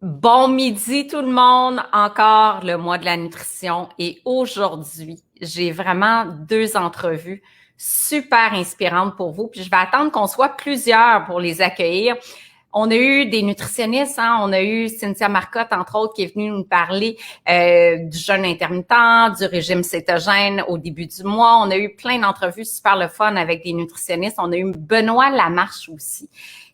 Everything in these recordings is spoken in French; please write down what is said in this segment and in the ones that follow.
Bon midi tout le monde, encore le mois de la nutrition et aujourd'hui, j'ai vraiment deux entrevues super inspirantes pour vous. Puis je vais attendre qu'on soit plusieurs pour les accueillir. On a eu des nutritionnistes, hein? On a eu Cynthia Marcotte, entre autres, qui est venue nous parler du jeûne intermittent, du régime cétogène au début du mois. On a eu plein d'entrevues super le fun avec des nutritionnistes. On a eu Benoît Lamarche aussi.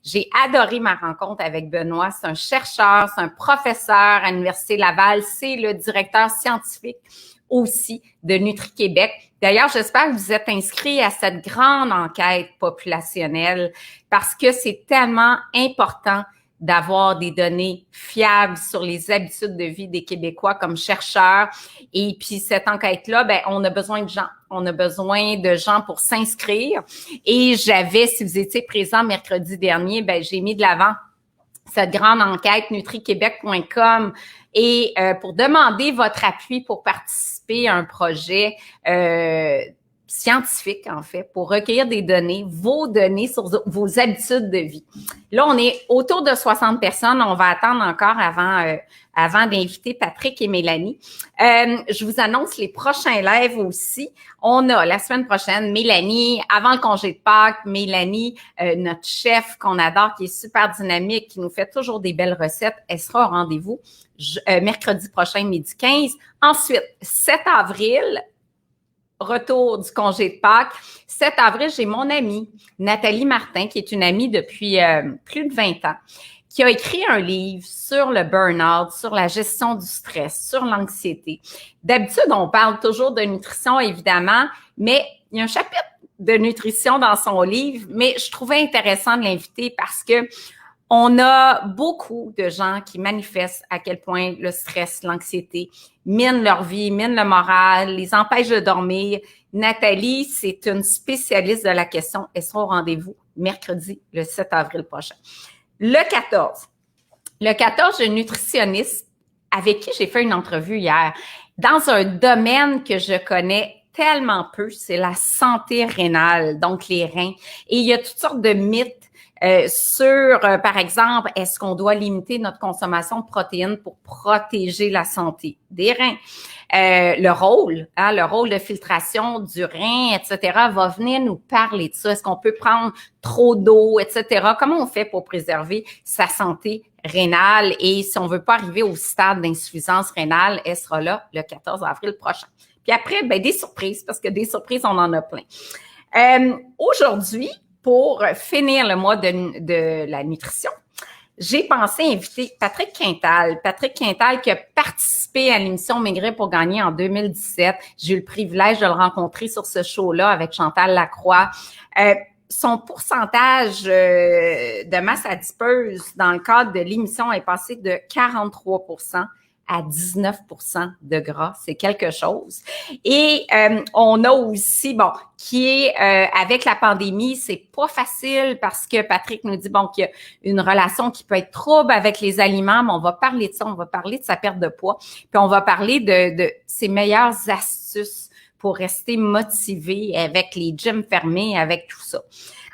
J'ai adoré ma rencontre avec Benoît. C'est un chercheur, c'est un professeur à l'Université Laval. C'est le directeur scientifique aussi de Nutri-Québec. D'ailleurs, j'espère que vous êtes inscrits à cette grande enquête populationnelle parce que c'est tellement important d'avoir des données fiables sur les habitudes de vie des Québécois comme chercheurs. Et puis, cette enquête-là, ben, on a besoin de gens. On a besoin de gens pour s'inscrire. Et j'avais, si vous étiez présent mercredi dernier, ben, j'ai mis de l'avant cette grande enquête nutriquebec.com et pour demander votre appui pour participer à un projet scientifique, en fait, pour recueillir des données, vos données sur vos habitudes de vie. Là, on est autour de 60 personnes. On va attendre encore avant d'inviter Patrick et Mélanie. Je vous annonce les prochains lives aussi. On a la semaine prochaine Mélanie, avant le congé de Pâques, Mélanie, notre chef qu'on adore, qui est super dynamique, qui nous fait toujours des belles recettes. Elle sera au rendez-vous mercredi prochain, midi 15. Ensuite, 7 avril, retour du congé de Pâques. 7 avril, j'ai mon amie, Nathalie Martin, qui est une amie depuis plus de 20 ans, qui a écrit un livre sur le burn-out, sur la gestion du stress, sur l'anxiété. D'habitude, on parle toujours de nutrition, évidemment, mais il y a un chapitre de nutrition dans son livre, mais je trouvais intéressant de l'inviter parce que on a beaucoup de gens qui manifestent à quel point le stress, l'anxiété minent leur vie, minent le moral, les empêchent de dormir. Nathalie, c'est une spécialiste de la question. Elle sera au rendez-vous mercredi, le 7 avril prochain. Le 14, j'ai une nutritionniste avec qui j'ai fait une entrevue hier dans un domaine que je connais tellement peu, c'est la santé rénale, donc les reins. Et il y a toutes sortes de mythes par exemple, est-ce qu'on doit limiter notre consommation de protéines pour protéger la santé des reins? Le rôle de filtration du rein, etc., va venir nous parler de ça. Est-ce qu'on peut prendre trop d'eau, etc.? Comment on fait pour préserver sa santé rénale? Et si on veut pas arriver au stade d'insuffisance rénale, elle sera là le 14 avril prochain. Puis après, ben, des surprises, parce que des surprises, on en a plein. Aujourd'hui, pour finir le mois de la nutrition, j'ai pensé inviter Patrick Quintal. Patrick Quintal qui a participé à l'émission Maigrir pour gagner en 2017. J'ai eu le privilège de le rencontrer sur ce show-là avec Chantal Lacroix. Son pourcentage de masse adipeuse dans le cadre de l'émission est passé de 43% à 19% de gras, c'est quelque chose. Et on a aussi, qui est avec la pandémie, c'est pas facile parce que Patrick nous dit, qu'il y a une relation qui peut être trouble avec les aliments, mais on va parler de ça, on va parler de sa perte de poids, puis on va parler de ses meilleures astuces pour rester motivé avec les gyms fermés, avec tout ça.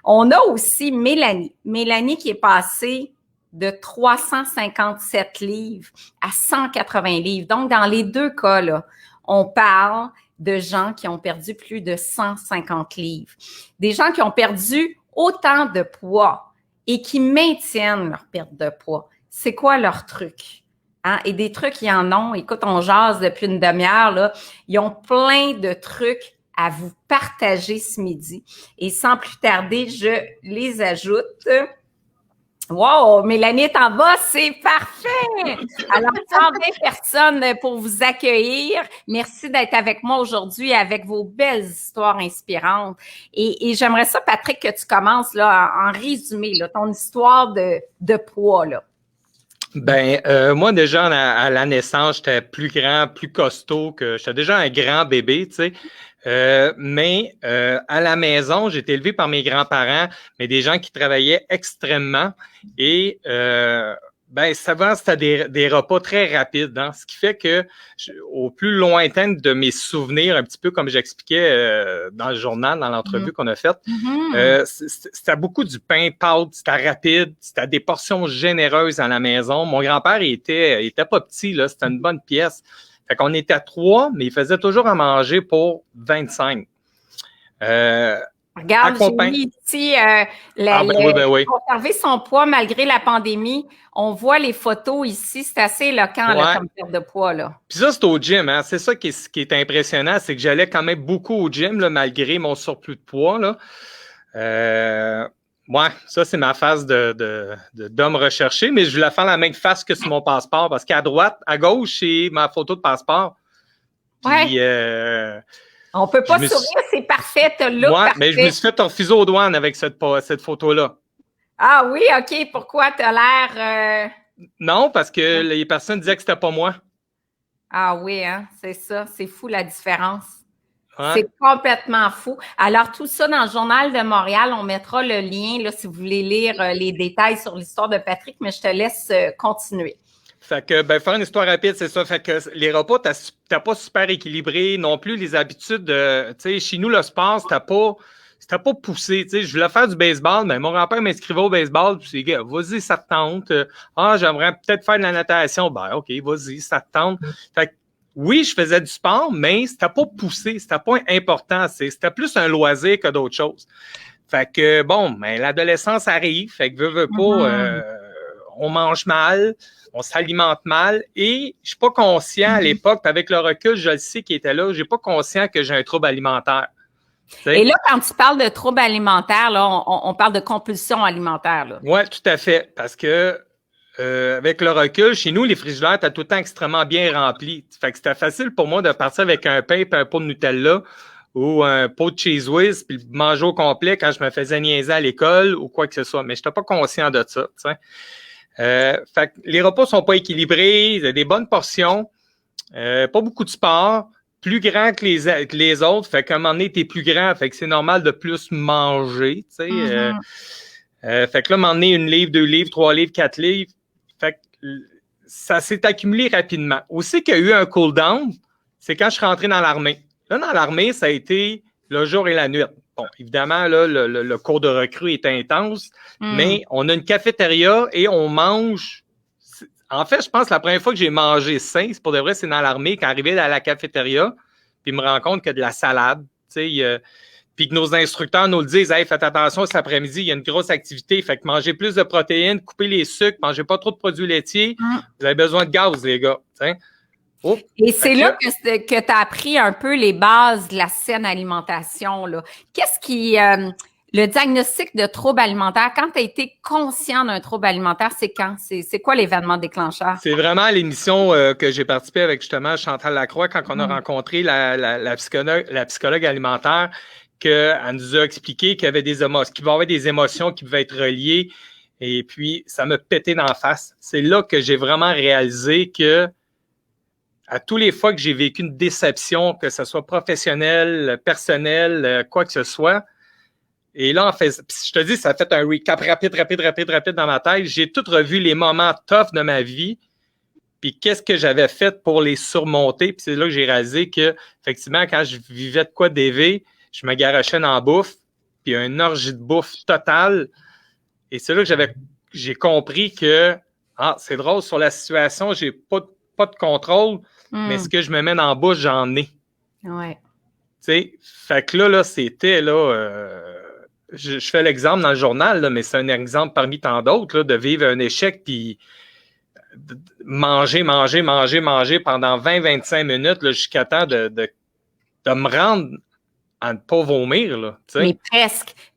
On a aussi Mélanie qui est passée de 357 livres à 180 livres. Donc, dans les deux cas, là, on parle de gens qui ont perdu plus de 150 livres. Des gens qui ont perdu autant de poids et qui maintiennent leur perte de poids. C'est quoi leur truc? Hein? Et des trucs, il y en ont. Écoute, on jase depuis une demi-heure, là. Ils ont plein de trucs à vous partager ce midi. Et sans plus tarder, je les ajoute. Wow, Mélanie est en bas, c'est parfait! Alors, 120 personnes pour vous accueillir. Merci d'être avec moi aujourd'hui avec vos belles histoires inspirantes. Et j'aimerais ça, Patrick, que tu commences là en résumé, là, ton histoire de poids, là. Moi, déjà, à la naissance, j'étais plus grand, plus costaud j'étais déjà un grand bébé, tu sais. Mais à la maison, j'ai été élevé par mes grands-parents, mais des gens qui travaillaient extrêmement. Et Ben, souvent, c'était des repas très rapides, hein, ce qui fait que au plus lointain de mes souvenirs, un petit peu comme j'expliquais dans le journal, dans l'entrevue qu'on a faite, c'était beaucoup du pain, pâte, c'était rapide, c'était des portions généreuses à la maison. Mon grand-père, il était pas petit, là, c'était une bonne pièce. Fait qu'on était 3, mais il faisait toujours à manger pour 25. Regarde, j'ai mis ici oui. conserver son poids malgré la pandémie. On voit les photos ici, c'est assez éloquent là, comme perte de poids. Là. Puis ça, c'est au gym. Hein? C'est ça qui est impressionnant, c'est que j'allais quand même beaucoup au gym là, malgré mon surplus de poids. Là. Ça, c'est ma face d'homme recherché, mais je voulais faire la même face que sur mon passeport parce qu'à droite, à gauche, c'est ma photo de passeport. Puis, on peut pas sourire, c'est parfait, t'as le look parfait. Mais je me suis fait refuser aux douanes avec cette photo-là. Ah oui, OK. Pourquoi t'as l'air... Non, parce que les personnes disaient que c'était pas moi. Ah oui, hein, c'est ça. C'est fou la différence. Ouais. C'est complètement fou. Alors, tout ça dans le Journal de Montréal, on mettra le lien là, si vous voulez lire les détails sur l'histoire de Patrick, mais je te laisse continuer. Fait que, faire une histoire rapide, c'est ça. Fait que les repas, t'as pas super équilibré non plus. Les habitudes, tu sais, chez nous, le sport, c'était pas poussé. Tu sais, je voulais faire du baseball, mais mon grand-père m'inscrivait au baseball. Puis c'est, gars, vas-y, ça te tente. J'aimerais peut-être faire de la natation. Ben, OK, vas-y, ça te tente. Fait que, oui, je faisais du sport, mais c'était pas poussé. C'était pas important. C'était plus un loisir que d'autres choses. Fait que, l'adolescence arrive. Fait que, veux pas, on mange mal. On s'alimente mal et je suis pas conscient à l'époque, avec le recul, je le sais qui était là, j'ai pas conscient que j'ai un trouble alimentaire. T'sais? Et là, quand tu parles de trouble alimentaire, là, on parle de compulsion alimentaire. Oui, tout à fait. Parce que avec le recul, chez nous, les frigidaires étaient tout le temps extrêmement bien remplis. Fait que c'était facile pour moi de partir avec un pain et un pot de Nutella ou un pot de Cheez Whiz puis manger au complet quand je me faisais niaiser à l'école ou quoi que ce soit. Mais je n'étais pas conscient de ça. T'sais. Fait que les repas sont pas équilibrés, il y a des bonnes portions, pas beaucoup de sport, plus grand que les autres, fait qu'à un moment donné, t'es plus grand, fait que c'est normal de plus manger, tu sais. Fait que là, à un moment donné, 1 livre, 2 livres, 3 livres, 4 livres, fait que ça s'est accumulé rapidement. Aussi qu'il y a eu un cool-down, c'est quand je suis rentré dans l'armée. Là, dans l'armée, ça a été le jour et la nuit. Bon, évidemment, là, le cours de recrue est intense, mais on a une cafétéria et on mange. En fait, je pense que la première fois que j'ai mangé sain, c'est pour de vrai, c'est dans l'armée, quand arrivé à la cafétéria, puis je me rends compte qu'il y a de la salade, tu sais, puis que nos instructeurs nous le disent, hey, faites attention cet après-midi, il y a une grosse activité, fait que mangez plus de protéines, coupez les sucres, mangez pas trop de produits laitiers, vous avez besoin de gaz, les gars, t'sais. Oh, et c'est là que tu as appris un peu les bases de la saine alimentation. Là. Qu'est-ce qui... le diagnostic de trouble alimentaire, quand tu as été conscient d'un trouble alimentaire, c'est quand? C'est quoi l'événement déclencheur? C'est vraiment l'émission que j'ai participé avec justement Chantal Lacroix quand on a rencontré la psychologue alimentaire, qu'elle nous a expliqué qu'il y avait qu'il va y avoir des émotions qui pouvaient être reliées. Et puis, ça m'a pété d'en face. C'est là que j'ai vraiment réalisé que à tous les fois que j'ai vécu une déception, que ce soit professionnelle, personnelle, quoi que ce soit, et là, en fait, je te dis, ça a fait un recap rapide dans ma tête. J'ai tout revu les moments tough de ma vie, puis qu'est-ce que j'avais fait pour les surmonter. Puis c'est là que j'ai réalisé que, effectivement, quand je vivais de quoi d'élevé, je me garochais dans la bouffe, puis une orgie de bouffe totale. Et c'est là que j'ai compris que, c'est drôle, sur la situation, j'ai pas de contrôle, mais ce que je me mets dans la bouche, j'en ai. Ouais. Tu sais, fait que là, c'était, je fais l'exemple dans le journal, là, mais c'est un exemple parmi tant d'autres, là, de vivre un échec, puis manger pendant 20-25 minutes, là, jusqu'à temps de me rendre à ne pas vomir, là. Tu sais. Mais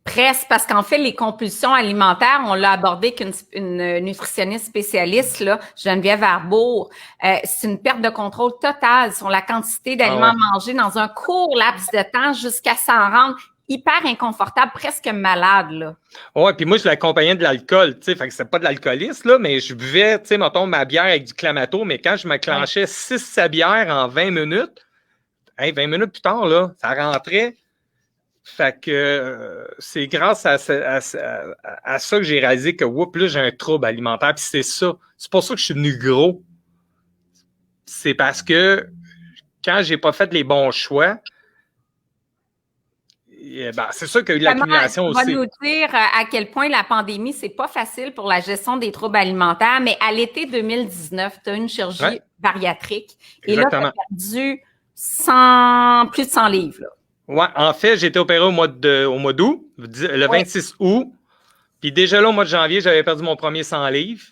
presque, parce qu'en fait, les compulsions alimentaires, on l'a abordé qu'une nutritionniste spécialiste, là, Geneviève Arbour, c'est une perte de contrôle totale sur la quantité d'aliments mangés dans un court laps de temps jusqu'à s'en rendre hyper inconfortable, presque malade, là. Ouais, puis moi, je l'accompagnais de l'alcool, tu sais, fait que c'est pas de l'alcoolisme, là, mais je buvais, tu sais, mettons, ma bière avec du Clamato, mais quand je me clenchais 6-7 bières en 20 minutes, 20 minutes plus tard, là, ça rentrait. Fait que c'est grâce à ça que j'ai réalisé que, là, j'ai un trouble alimentaire. Puis c'est ça. C'est pour ça que je suis devenu gros. C'est parce que quand j'ai pas fait les bons choix, c'est sûr qu'il y a eu l'accumulation aussi. Tu vas nous dire à quel point la pandémie, c'est pas facile pour la gestion des troubles alimentaires, mais à l'été 2019, tu as une chirurgie bariatrique. Exactement. Et là, tu as perdu plus de 100 livres. Là. Ouais, en fait, j'ai été opéré au mois d'août, le 26 août. Puis déjà là, au mois de janvier, j'avais perdu mon premier 100 livres.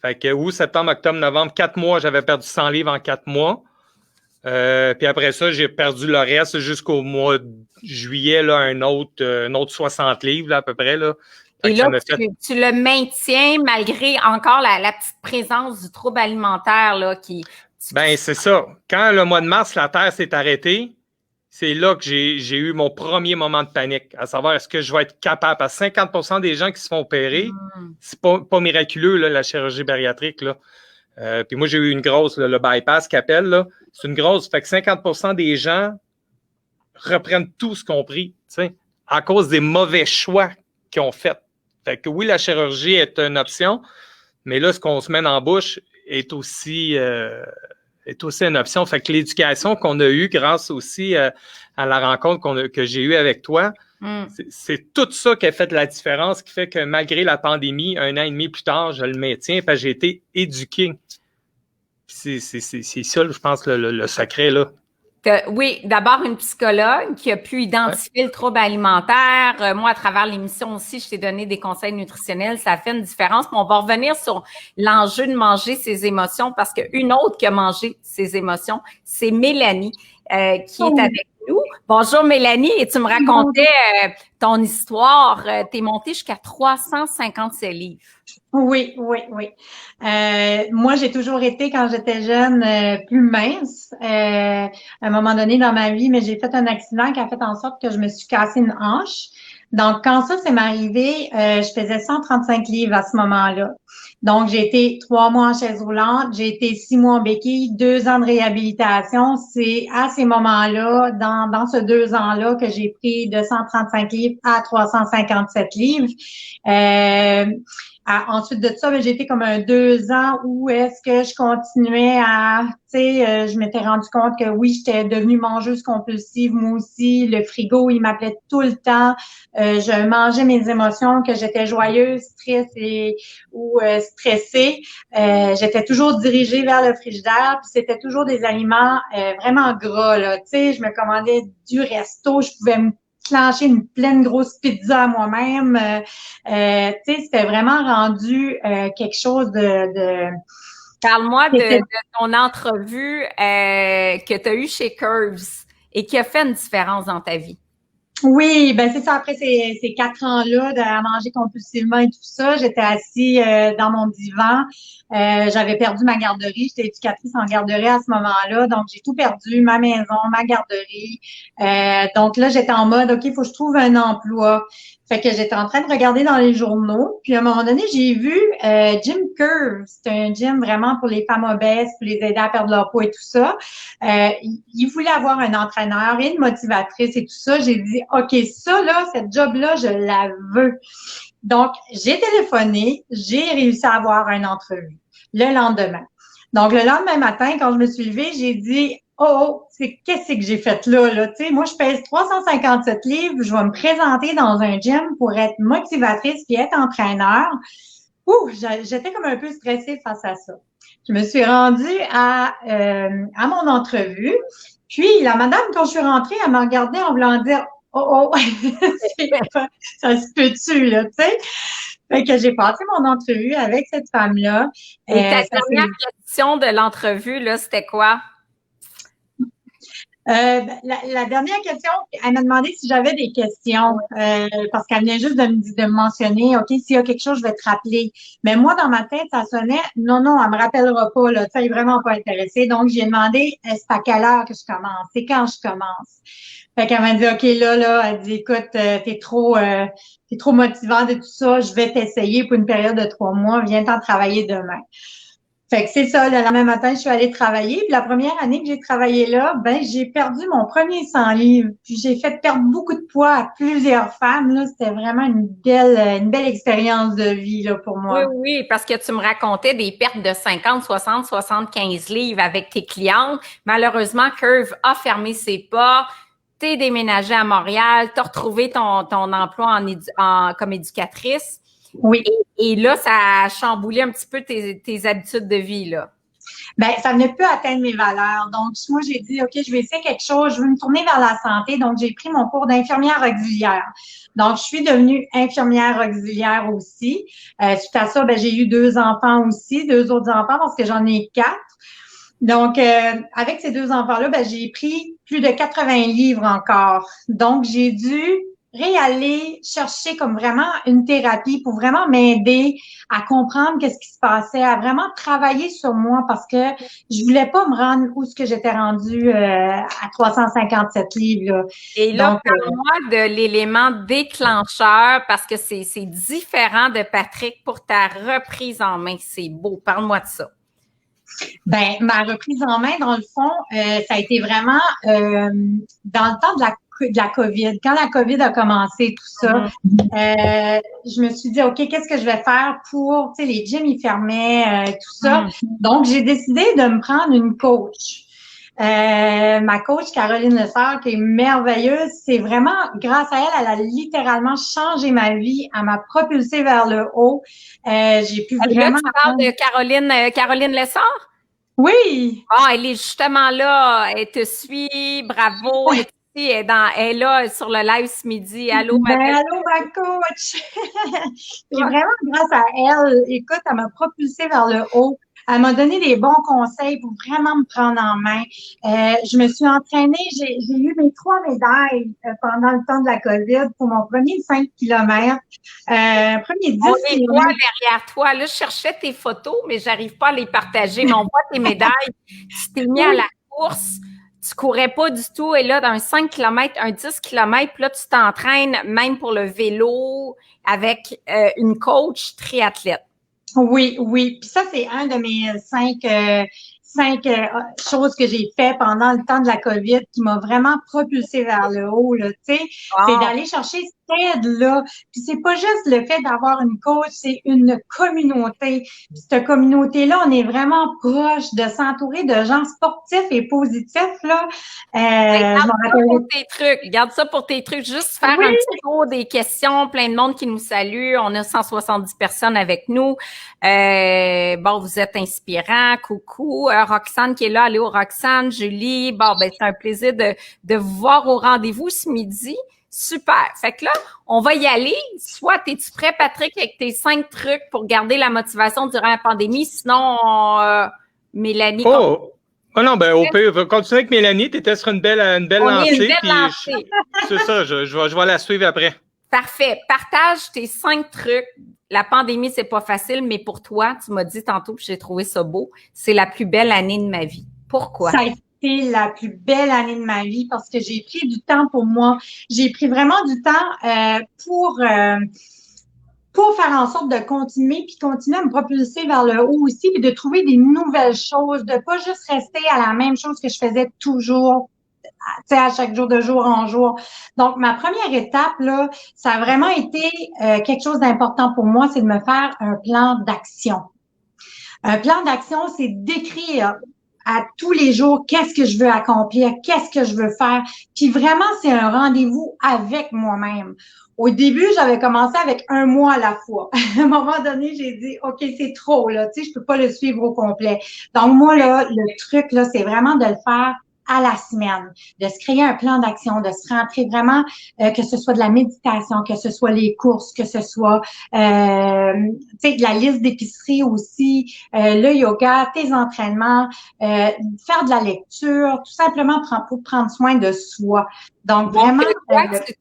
Fait que août, septembre, octobre, novembre, 4 mois, j'avais perdu 100 livres en 4 mois. Puis après ça, j'ai perdu le reste jusqu'au mois de juillet, là, un autre 60 livres, là, à peu près. Là. Et là, tu le maintiens malgré encore la petite présence du trouble alimentaire, là, c'est ça. Quand le mois de mars, la Terre s'est arrêtée, c'est là que j'ai eu mon premier moment de panique, à savoir est-ce que je vais être capable. Parce que 50% des gens qui se font opérer, c'est pas miraculeux, là, la chirurgie bariatrique, là. Puis moi, j'ai eu une grosse, le bypass qu'ils appellent, là. C'est une grosse. Fait que 50% des gens reprennent tout ce qu'on pris, tu sais, à cause des mauvais choix qu'ils ont fait. Fait que oui, la chirurgie est une option, mais là, ce qu'on se met en bouche est aussi une option. Fait que l'éducation qu'on a eue grâce aussi à la rencontre que j'ai eue avec toi, c'est tout ça qui a fait la différence, qui fait que malgré la pandémie, 1 an et demi plus tard, je le maintiens parce que j'ai été éduqué. C'est ça, je pense, le secret, là. Oui, d'abord une psychologue qui a pu identifier le trouble alimentaire. Moi, à travers l'émission aussi, je t'ai donné des conseils nutritionnels. Ça fait une différence. Mais on va revenir sur l'enjeu de manger ses émotions parce qu'une autre qui a mangé ses émotions, c'est Mélanie qui est avec nous. Bonjour Mélanie, et tu me racontais ton histoire. T'es montée jusqu'à 357 livres. Oui. Moi, j'ai toujours été, quand j'étais jeune, plus mince. À un moment donné dans ma vie, mais j'ai fait un accident qui a fait en sorte que je me suis cassé une hanche. Donc, quand ça s'est arrivé, je faisais 135 livres à ce moment-là. Donc, j'ai été 3 mois en chaise roulante, j'ai été 6 mois en béquille, 2 ans de réhabilitation. C'est à ces moments-là, dans ce 2 ans-là, que j'ai pris de 135 livres à 357 livres. Ensuite de ça, j'ai été comme 2 ans où est-ce que je continuais je m'étais rendu compte que oui, j'étais devenue mangeuse compulsive, moi aussi. Le frigo, il m'appelait tout le temps. Je mangeais mes émotions, que j'étais joyeuse, ou stressée. J'étais toujours dirigée vers le frigidaire, puis c'était toujours des aliments vraiment gras, là. Tu sais, je me commandais du resto, je pouvais me clencher une pleine grosse pizza à moi-même. C'était vraiment rendu quelque chose de Parle-moi de ton entrevue que tu as eue chez Curves et qui a fait une différence dans ta vie. Oui, ben c'est ça. Après ces 4 ans-là à manger compulsivement et tout ça, j'étais assise dans mon divan. J'avais perdu ma garderie. J'étais éducatrice en garderie à ce moment-là. Donc, j'ai tout perdu, ma maison, ma garderie. Donc là, j'étais en mode, OK, il faut que je trouve un emploi. Fait que j'étais en train de regarder dans les journaux. Puis à un moment donné, j'ai vu Gym Curve. C'est un gym vraiment pour les femmes obèses, pour les aider à perdre leur poids et tout ça. Il voulait avoir un entraîneur et une motivatrice et tout ça. J'ai dit, OK, ça, là, cette job-là, je la veux. Donc, j'ai téléphoné, j'ai réussi à avoir une entrevue le lendemain. Donc, le lendemain matin, quand je me suis levée, j'ai dit, qu'est-ce que j'ai fait là? Tu sais, moi, je pèse 357 livres, je vais me présenter dans un gym pour être motivatrice puis être entraîneur. J'étais comme un peu stressée face à ça. Je me suis rendue à mon entrevue. Puis, la madame, quand je suis rentrée, elle m'a regardée en voulant dire, ça se peut-tu, là, tu sais? Fait que j'ai passé mon entrevue avec cette femme-là. Et ta dernière question de l'entrevue, là, c'était quoi? La dernière question, elle m'a demandé si j'avais des questions, parce qu'elle venait juste de me mentionner, OK, s'il y a quelque chose, je vais te rappeler. Mais moi, dans ma tête, ça sonnait, non, elle me rappellera pas, là, ça est vraiment pas intéressée. Donc, j'ai demandé, c'est à quelle heure que je commence? C'est quand je commence? Fait qu'elle m'a dit, OK, là, elle dit, écoute, t'es trop motivante et tout ça, je vais t'essayer pour une période de 3 mois, viens t'en travailler demain. Fait que c'est ça, le lendemain matin, je suis allée travailler. Puis la première année que j'ai travaillé là, ben j'ai perdu mon premier 100 livres. Puis j'ai fait perdre beaucoup de poids à plusieurs femmes. Là, c'était vraiment une belle expérience de vie là pour Oui, moi. oui, parce que tu me racontais des pertes de 50, 60, 75 livres avec tes clientes. Malheureusement, Curve a fermé ses portes. T'es déménagé à Montréal, t'as retrouvé ton emploi comme éducatrice. Oui. Et là, ça a chamboulé un petit peu tes habitudes de vie, là. Ben, ça ne peut atteindre mes valeurs. Donc, moi, j'ai dit, OK, je vais essayer quelque chose, je veux me tourner vers la santé. Donc, j'ai pris mon cours d'infirmière auxiliaire. Donc, je suis devenue infirmière auxiliaire aussi. Suite à ça, ben, j'ai eu 2 enfants aussi, 2 autres enfants parce que j'en ai 4. Donc, avec ces 2 enfants-là, ben, j'ai pris plus de 80 livres encore. Donc, j'ai dû réaller chercher comme vraiment une thérapie pour vraiment m'aider à comprendre qu'est-ce qui se passait, à vraiment travailler sur moi parce que je voulais pas me rendre où ce que j'étais rendue à 357 livres. Là. Et là, Donc, parle-moi de l'élément déclencheur parce que c'est différent de Patrick pour ta reprise en main. C'est beau. Parle-moi de ça. ben, ma reprise en main, dans le fond, ça a été vraiment dans le temps de la COVID. Quand la COVID a commencé, tout ça, je me suis dit, OK, qu'est-ce que je vais faire pour, tu sais, les gyms, ils fermaient, tout ça. Donc, j'ai décidé de me prendre une coach. Ma coach, Caroline Lessard, qui est merveilleuse, c'est vraiment, grâce à elle, elle a littéralement changé ma vie. Elle m'a propulsée vers le haut. J'ai pu Là, vraiment tu parles de Caroline Lessard? Oui! Ah, elle est justement là. Elle te suit. Bravo. Elle est ici. Elle est là sur le live ce midi. Allô, ma Ben, belle. allô, ma coach! Et vraiment, grâce à elle, écoute, elle m'a propulsée vers le haut. Elle m'a donné des bons conseils pour vraiment me prendre en main. Je me suis entraînée, j'ai eu mes 3 médailles pendant le temps de la COVID pour mon premier 5 kilomètres, premier 10 On les voit kilomètres. derrière toi. Là, je cherchais tes photos, mais j'arrive pas à les partager. Mais on voit tes médailles. Tu t'es mis à la course. Tu courais pas du tout. Et là, dans un 5 km, un 10 km, là, tu t'entraînes même pour le vélo avec une coach triathlète. Oui, oui. Puis ça, c'est un de mes cinq choses que j'ai fait pendant le temps de la COVID qui m'a vraiment propulsée vers le haut, là, tu sais. C'est d'aller chercher cette aide-là. Puis c'est pas juste le fait d'avoir une coach, c'est une communauté. Puis cette communauté-là, on est vraiment proche de s'entourer de gens sportifs et positifs, là. Je m'en rappelle. Pour tes trucs. Garde ça pour tes trucs. Juste faire un petit tour des questions. Plein de monde qui nous salue. On a 170 personnes avec nous. Bon, vous êtes inspirants. Coucou. Roxane qui est là. Allô, Roxane. Julie. Bon, ben, c'est un plaisir de vous voir au rendez-vous ce midi. Super. Fait que là, on va y aller. Soit es-tu prêt, Patrick, avec tes 5 trucs pour garder la motivation durant la pandémie? Sinon, Mélanie. Oh non, ben au pire, continue avec Mélanie. Tu étais sur une belle lancée. Une belle lancée. C'est ça, je vais la suivre après. Parfait. Partage tes 5 trucs. La pandémie, c'est pas facile, mais pour toi, tu m'as dit tantôt, puis j'ai trouvé ça beau, c'est la plus belle année de ma vie. Pourquoi? Ça a été la plus belle année de ma vie parce que j'ai pris du temps pour moi. J'ai pris vraiment du temps pour faire en sorte de continuer à me propulser vers le haut aussi puis de trouver des nouvelles choses, de pas juste rester à la même chose que je faisais toujours, tu sais, à chaque jour de jour en jour. Donc, ma première étape, là, ça a vraiment été quelque chose d'important pour moi, c'est de me faire un plan d'action. Un plan d'action, c'est d'écrire à tous les jours qu'est-ce que je veux accomplir, qu'est-ce que je veux faire. Puis vraiment, c'est un rendez-vous avec moi-même. Au début, j'avais commencé avec 1 mois à la fois. À un moment donné, j'ai dit, OK, c'est trop, là, tu sais, je peux pas le suivre au complet. Donc, moi, là, le truc, là, c'est vraiment de le faire à la semaine, de se créer un plan d'action, de se rentrer vraiment, que ce soit de la méditation, que ce soit les courses, que ce soit tu sais, de la liste d'épicerie aussi, le yoga, tes entraînements, faire de la lecture, tout simplement pour prendre soin de soi. Donc, vraiment...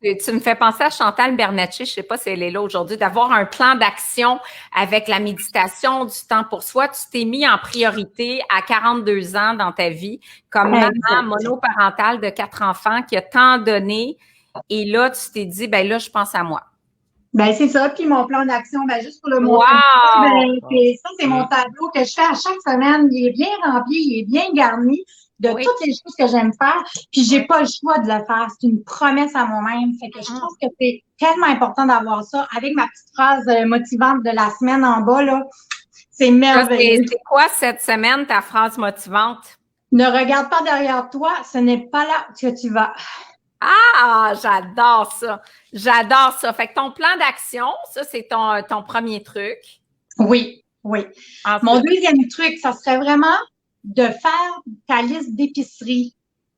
tu me fais penser à Chantal Bernatchez, je sais pas si elle est là aujourd'hui, d'avoir un plan d'action avec la méditation, du temps pour soi. Tu t'es mis en priorité à 42 ans dans ta vie comme maman monoparentale de 4 enfants qui a tant donné. Et là, tu t'es dit, ben là, je pense à moi. Ben, c'est ça. Puis mon plan d'action, ben, juste pour le montrer, Wow! c'est mon tableau que je fais à chaque semaine. Il est bien rempli, il est bien garni de Oui. toutes les choses que j'aime faire. Puis j'ai pas le choix de le faire. C'est une promesse à moi-même. Fait que je trouve que c'est tellement important d'avoir ça avec ma petite phrase motivante de la semaine en bas, là. C'est Ça, merveilleux. c'est quoi cette semaine, ta phrase motivante? Ne regarde pas derrière toi, ce n'est pas là que tu vas. Ah, j'adore ça. J'adore ça. Fait que ton plan d'action, ça, c'est ton premier truc. Oui, oui. Ensuite, Mon deuxième truc, ça serait vraiment de faire ta liste d'épicerie.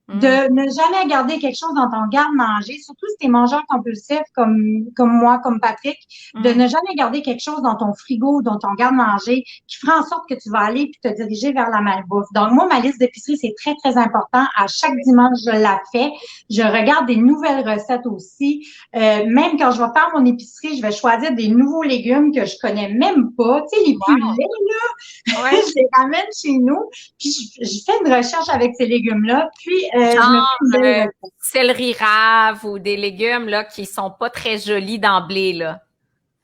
De ne jamais garder quelque chose dans ton garde-manger, surtout si tu es mangeur compulsif comme moi, comme Patrick, de ne jamais garder quelque chose dans ton frigo ou dans ton garde-manger qui fera en sorte que tu vas aller puis te diriger vers la malbouffe. Donc, moi, ma liste d'épicerie, c'est très, très important. À chaque dimanche, je la fais. Je regarde des nouvelles recettes aussi. Même quand je vais faire mon épicerie, je vais choisir des nouveaux légumes que je connais même pas. Tu sais, les plus laids, là, ouais. je les ramène chez nous, puis je fais une recherche avec ces légumes-là, puis je me fais une belle recette. Céleri rave ou des légumes là, qui sont pas très jolis d'emblée, là.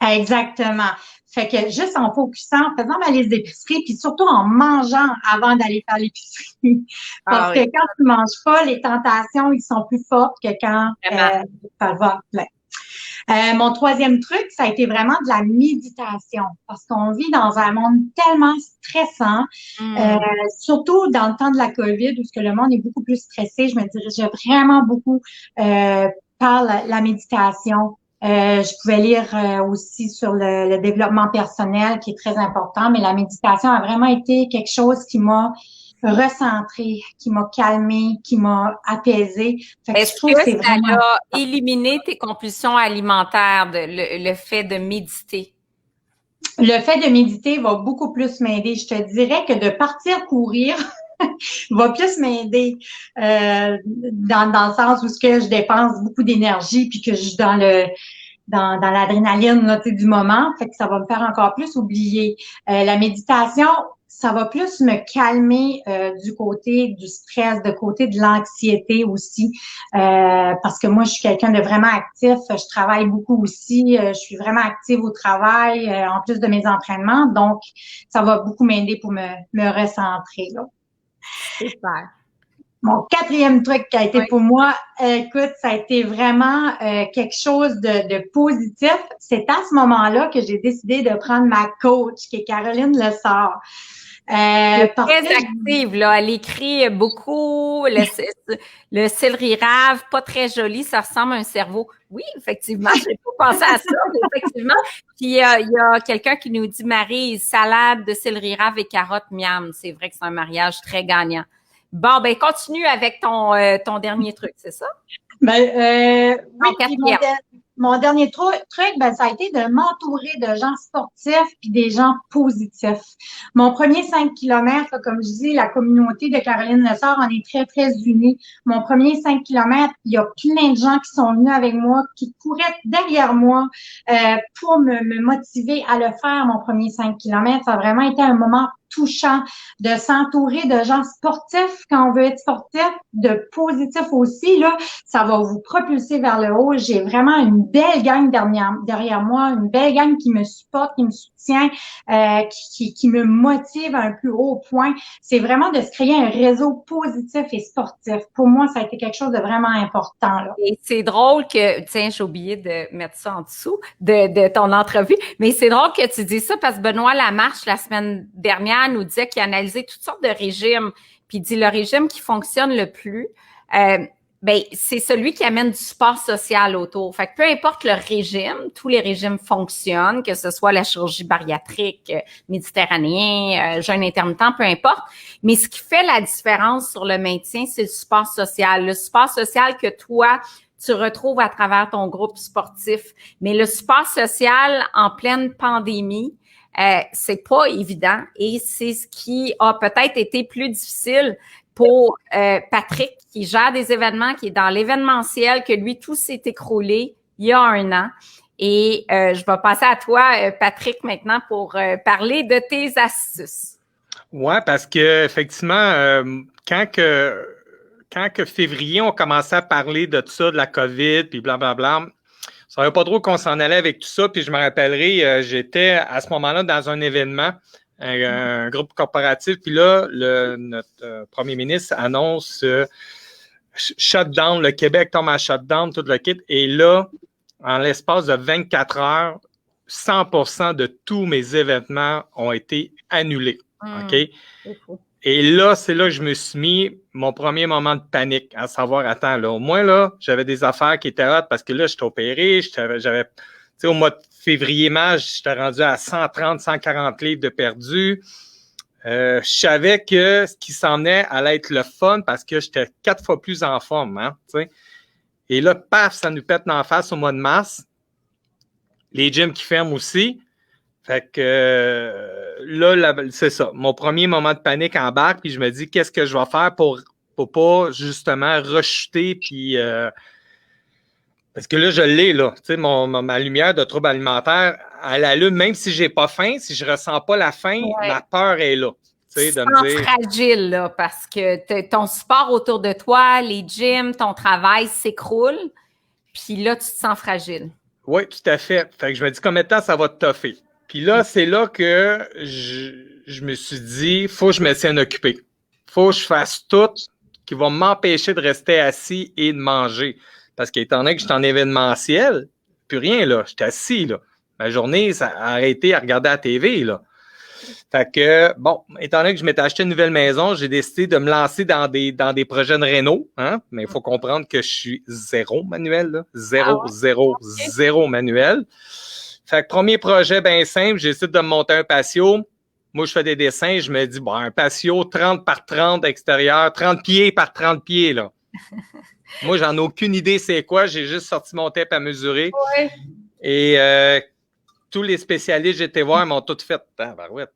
Exactement. Fait que juste en focusant, en faisant ma liste d'épicerie, puis surtout en mangeant avant d'aller faire l'épicerie. Parce que quand tu manges pas, les tentations, ils sont plus fortes que quand ça va plein. Mon troisième truc, ça a été vraiment de la méditation, parce qu'on vit dans un monde tellement stressant, surtout dans le temps de la COVID, où ce que le monde est beaucoup plus stressé. Je me dirigeais vraiment beaucoup par la méditation. Je pouvais lire aussi sur le développement personnel, qui est très important, mais la méditation a vraiment été quelque chose qui m'a recentré, qui m'a calmé, qui m'a apaisé. Est-ce que ça a éliminé tes compulsions alimentaires, le fait de méditer? Le fait de méditer va beaucoup plus m'aider. Je te dirais que de partir courir va plus m'aider dans le sens où ce que je dépense beaucoup d'énergie puis que je suis dans l'adrénaline là, du moment, fait que ça va me faire encore plus oublier. La méditation, ça va plus me calmer du côté du stress, du côté de l'anxiété aussi, parce que moi, je suis quelqu'un de vraiment actif. Je travaille beaucoup aussi. Je suis vraiment active au travail, en plus de mes entraînements. Donc, ça va beaucoup m'aider pour me recentrer, là. Super. Mon quatrième truc qui a été pour moi, écoute, ça a été vraiment quelque chose de positif. C'est à ce moment-là que j'ai décidé de prendre ma coach, qui est Caroline Lessard. Elle est très active, là. Elle écrit beaucoup. Le céleri rave, pas très joli, ça ressemble à un cerveau. Oui, effectivement, j'ai pas pensé à ça, mais effectivement. Puis il y a quelqu'un qui nous dit, Marie, salade de céleri rave et carottes miam. C'est vrai que c'est un mariage très gagnant. Bon, ben continue avec ton dernier truc, c'est ça? Ben, oui, puis mon dernier truc, ben, ça a été de m'entourer de gens sportifs puis des gens positifs. Mon premier 5 kilomètres, comme je dis, la communauté de Caroline Lessard, on est très, très unis. Mon premier 5 kilomètres, il y a plein de gens qui sont venus avec moi, qui couraient derrière moi pour me motiver à le faire, mon premier 5 kilomètres. Ça a vraiment été un moment touchant de s'entourer de gens sportifs quand on veut être sportif, de positifs aussi, là, ça va vous propulser vers le haut. J'ai vraiment une belle gang derrière moi, une belle gang qui me supporte, qui me soutient, qui me motive à un plus haut point. C'est vraiment de se créer un réseau positif et sportif. Pour moi, ça a été quelque chose de vraiment important, là. Et c'est drôle que, tiens, j'ai oublié de mettre ça en dessous de ton entrevue, mais c'est drôle que tu dis ça parce que Benoît Lamarche, la semaine dernière, nous disait qu'il analysait toutes sortes de régimes, puis il dit le régime qui fonctionne le plus, ben c'est celui qui amène du support social autour. Fait que peu importe le régime, tous les régimes fonctionnent, que ce soit la chirurgie bariatrique, méditerranéen, jeûne intermittent, peu importe. Mais ce qui fait la différence sur le maintien, c'est le support social. Le support social que toi, tu retrouves à travers ton groupe sportif. Mais le support social en pleine pandémie, c'est pas évident et c'est ce qui a peut-être été plus difficile pour Patrick, qui gère des événements, qui est dans l'événementiel, que lui, tout s'est écroulé il y a 1 an. Et je vais passer à toi, Patrick, maintenant pour parler de tes astuces. Ouais, parce que effectivement, quand que février, on commençait à parler de ça, de la COVID, puis blablabla, Je savais pas trop qu'on s'en allait avec tout ça. Puis je me rappellerai, j'étais à ce moment-là dans un événement, un groupe corporatif. Puis là, notre premier ministre annonce shutdown, le Québec tombe en shutdown, tout le kit. Et là, en l'espace de 24 heures, 100% de tous mes événements ont été annulés. OK? Et là, c'est là que je me suis mis mon premier moment de panique, à savoir, attends, là, au moins, là, j'avais des affaires qui étaient hot parce que là, j'étais opéré, j'avais, tu sais, au mois de février-mars, j'étais rendu à 130, 140 livres de perdu. Je savais que ce qui s'en venait allait être le fun parce que j'étais 4 fois plus en forme, hein, tu sais. Et là, paf, ça nous pète dans la face au mois de mars. Les gyms qui ferment aussi. Fait que là, c'est ça. Mon premier moment de panique embarque, puis je me dis qu'est-ce que je vais faire pour pas justement rechuter, puis parce que là, je l'ai, là. Tu sais, ma lumière de trouble alimentaire, elle allume, même si j'ai pas faim, si je ressens pas la faim, ma peur est là. Tu sais, de me dire. Fragile, là, parce que ton support autour de toi, les gyms, ton travail s'écroule, puis là, tu te sens fragile. Oui, tout à fait. Fait que je me dis combien de temps ça va te toffer. Puis là, c'est là que je me suis dit, faut que je me tienne occupé. Faut que je fasse tout qui va m'empêcher de rester assis et de manger. Parce qu'étant donné que je suis en événementiel, plus rien, là. J'étais assis, là. Ma journée, ça a arrêté à regarder la TV, là. Fait que, bon, étant donné que je m'étais acheté une nouvelle maison, j'ai décidé de me lancer dans des projets de réno, hein. Mais il faut comprendre que je suis zéro manuel, là. Zéro manuel. Fait que premier projet bien simple, j'essaie de me monter un patio. Moi, je fais des dessins, je me dis, bon, un patio 30 par 30 extérieur, 30 pieds par 30 pieds, là. Moi, j'en ai aucune idée c'est quoi, j'ai juste sorti mon tape à mesurer. Ouais. Et tous les spécialistes que j'étais voir m'ont tout fait. Ah, Barouette,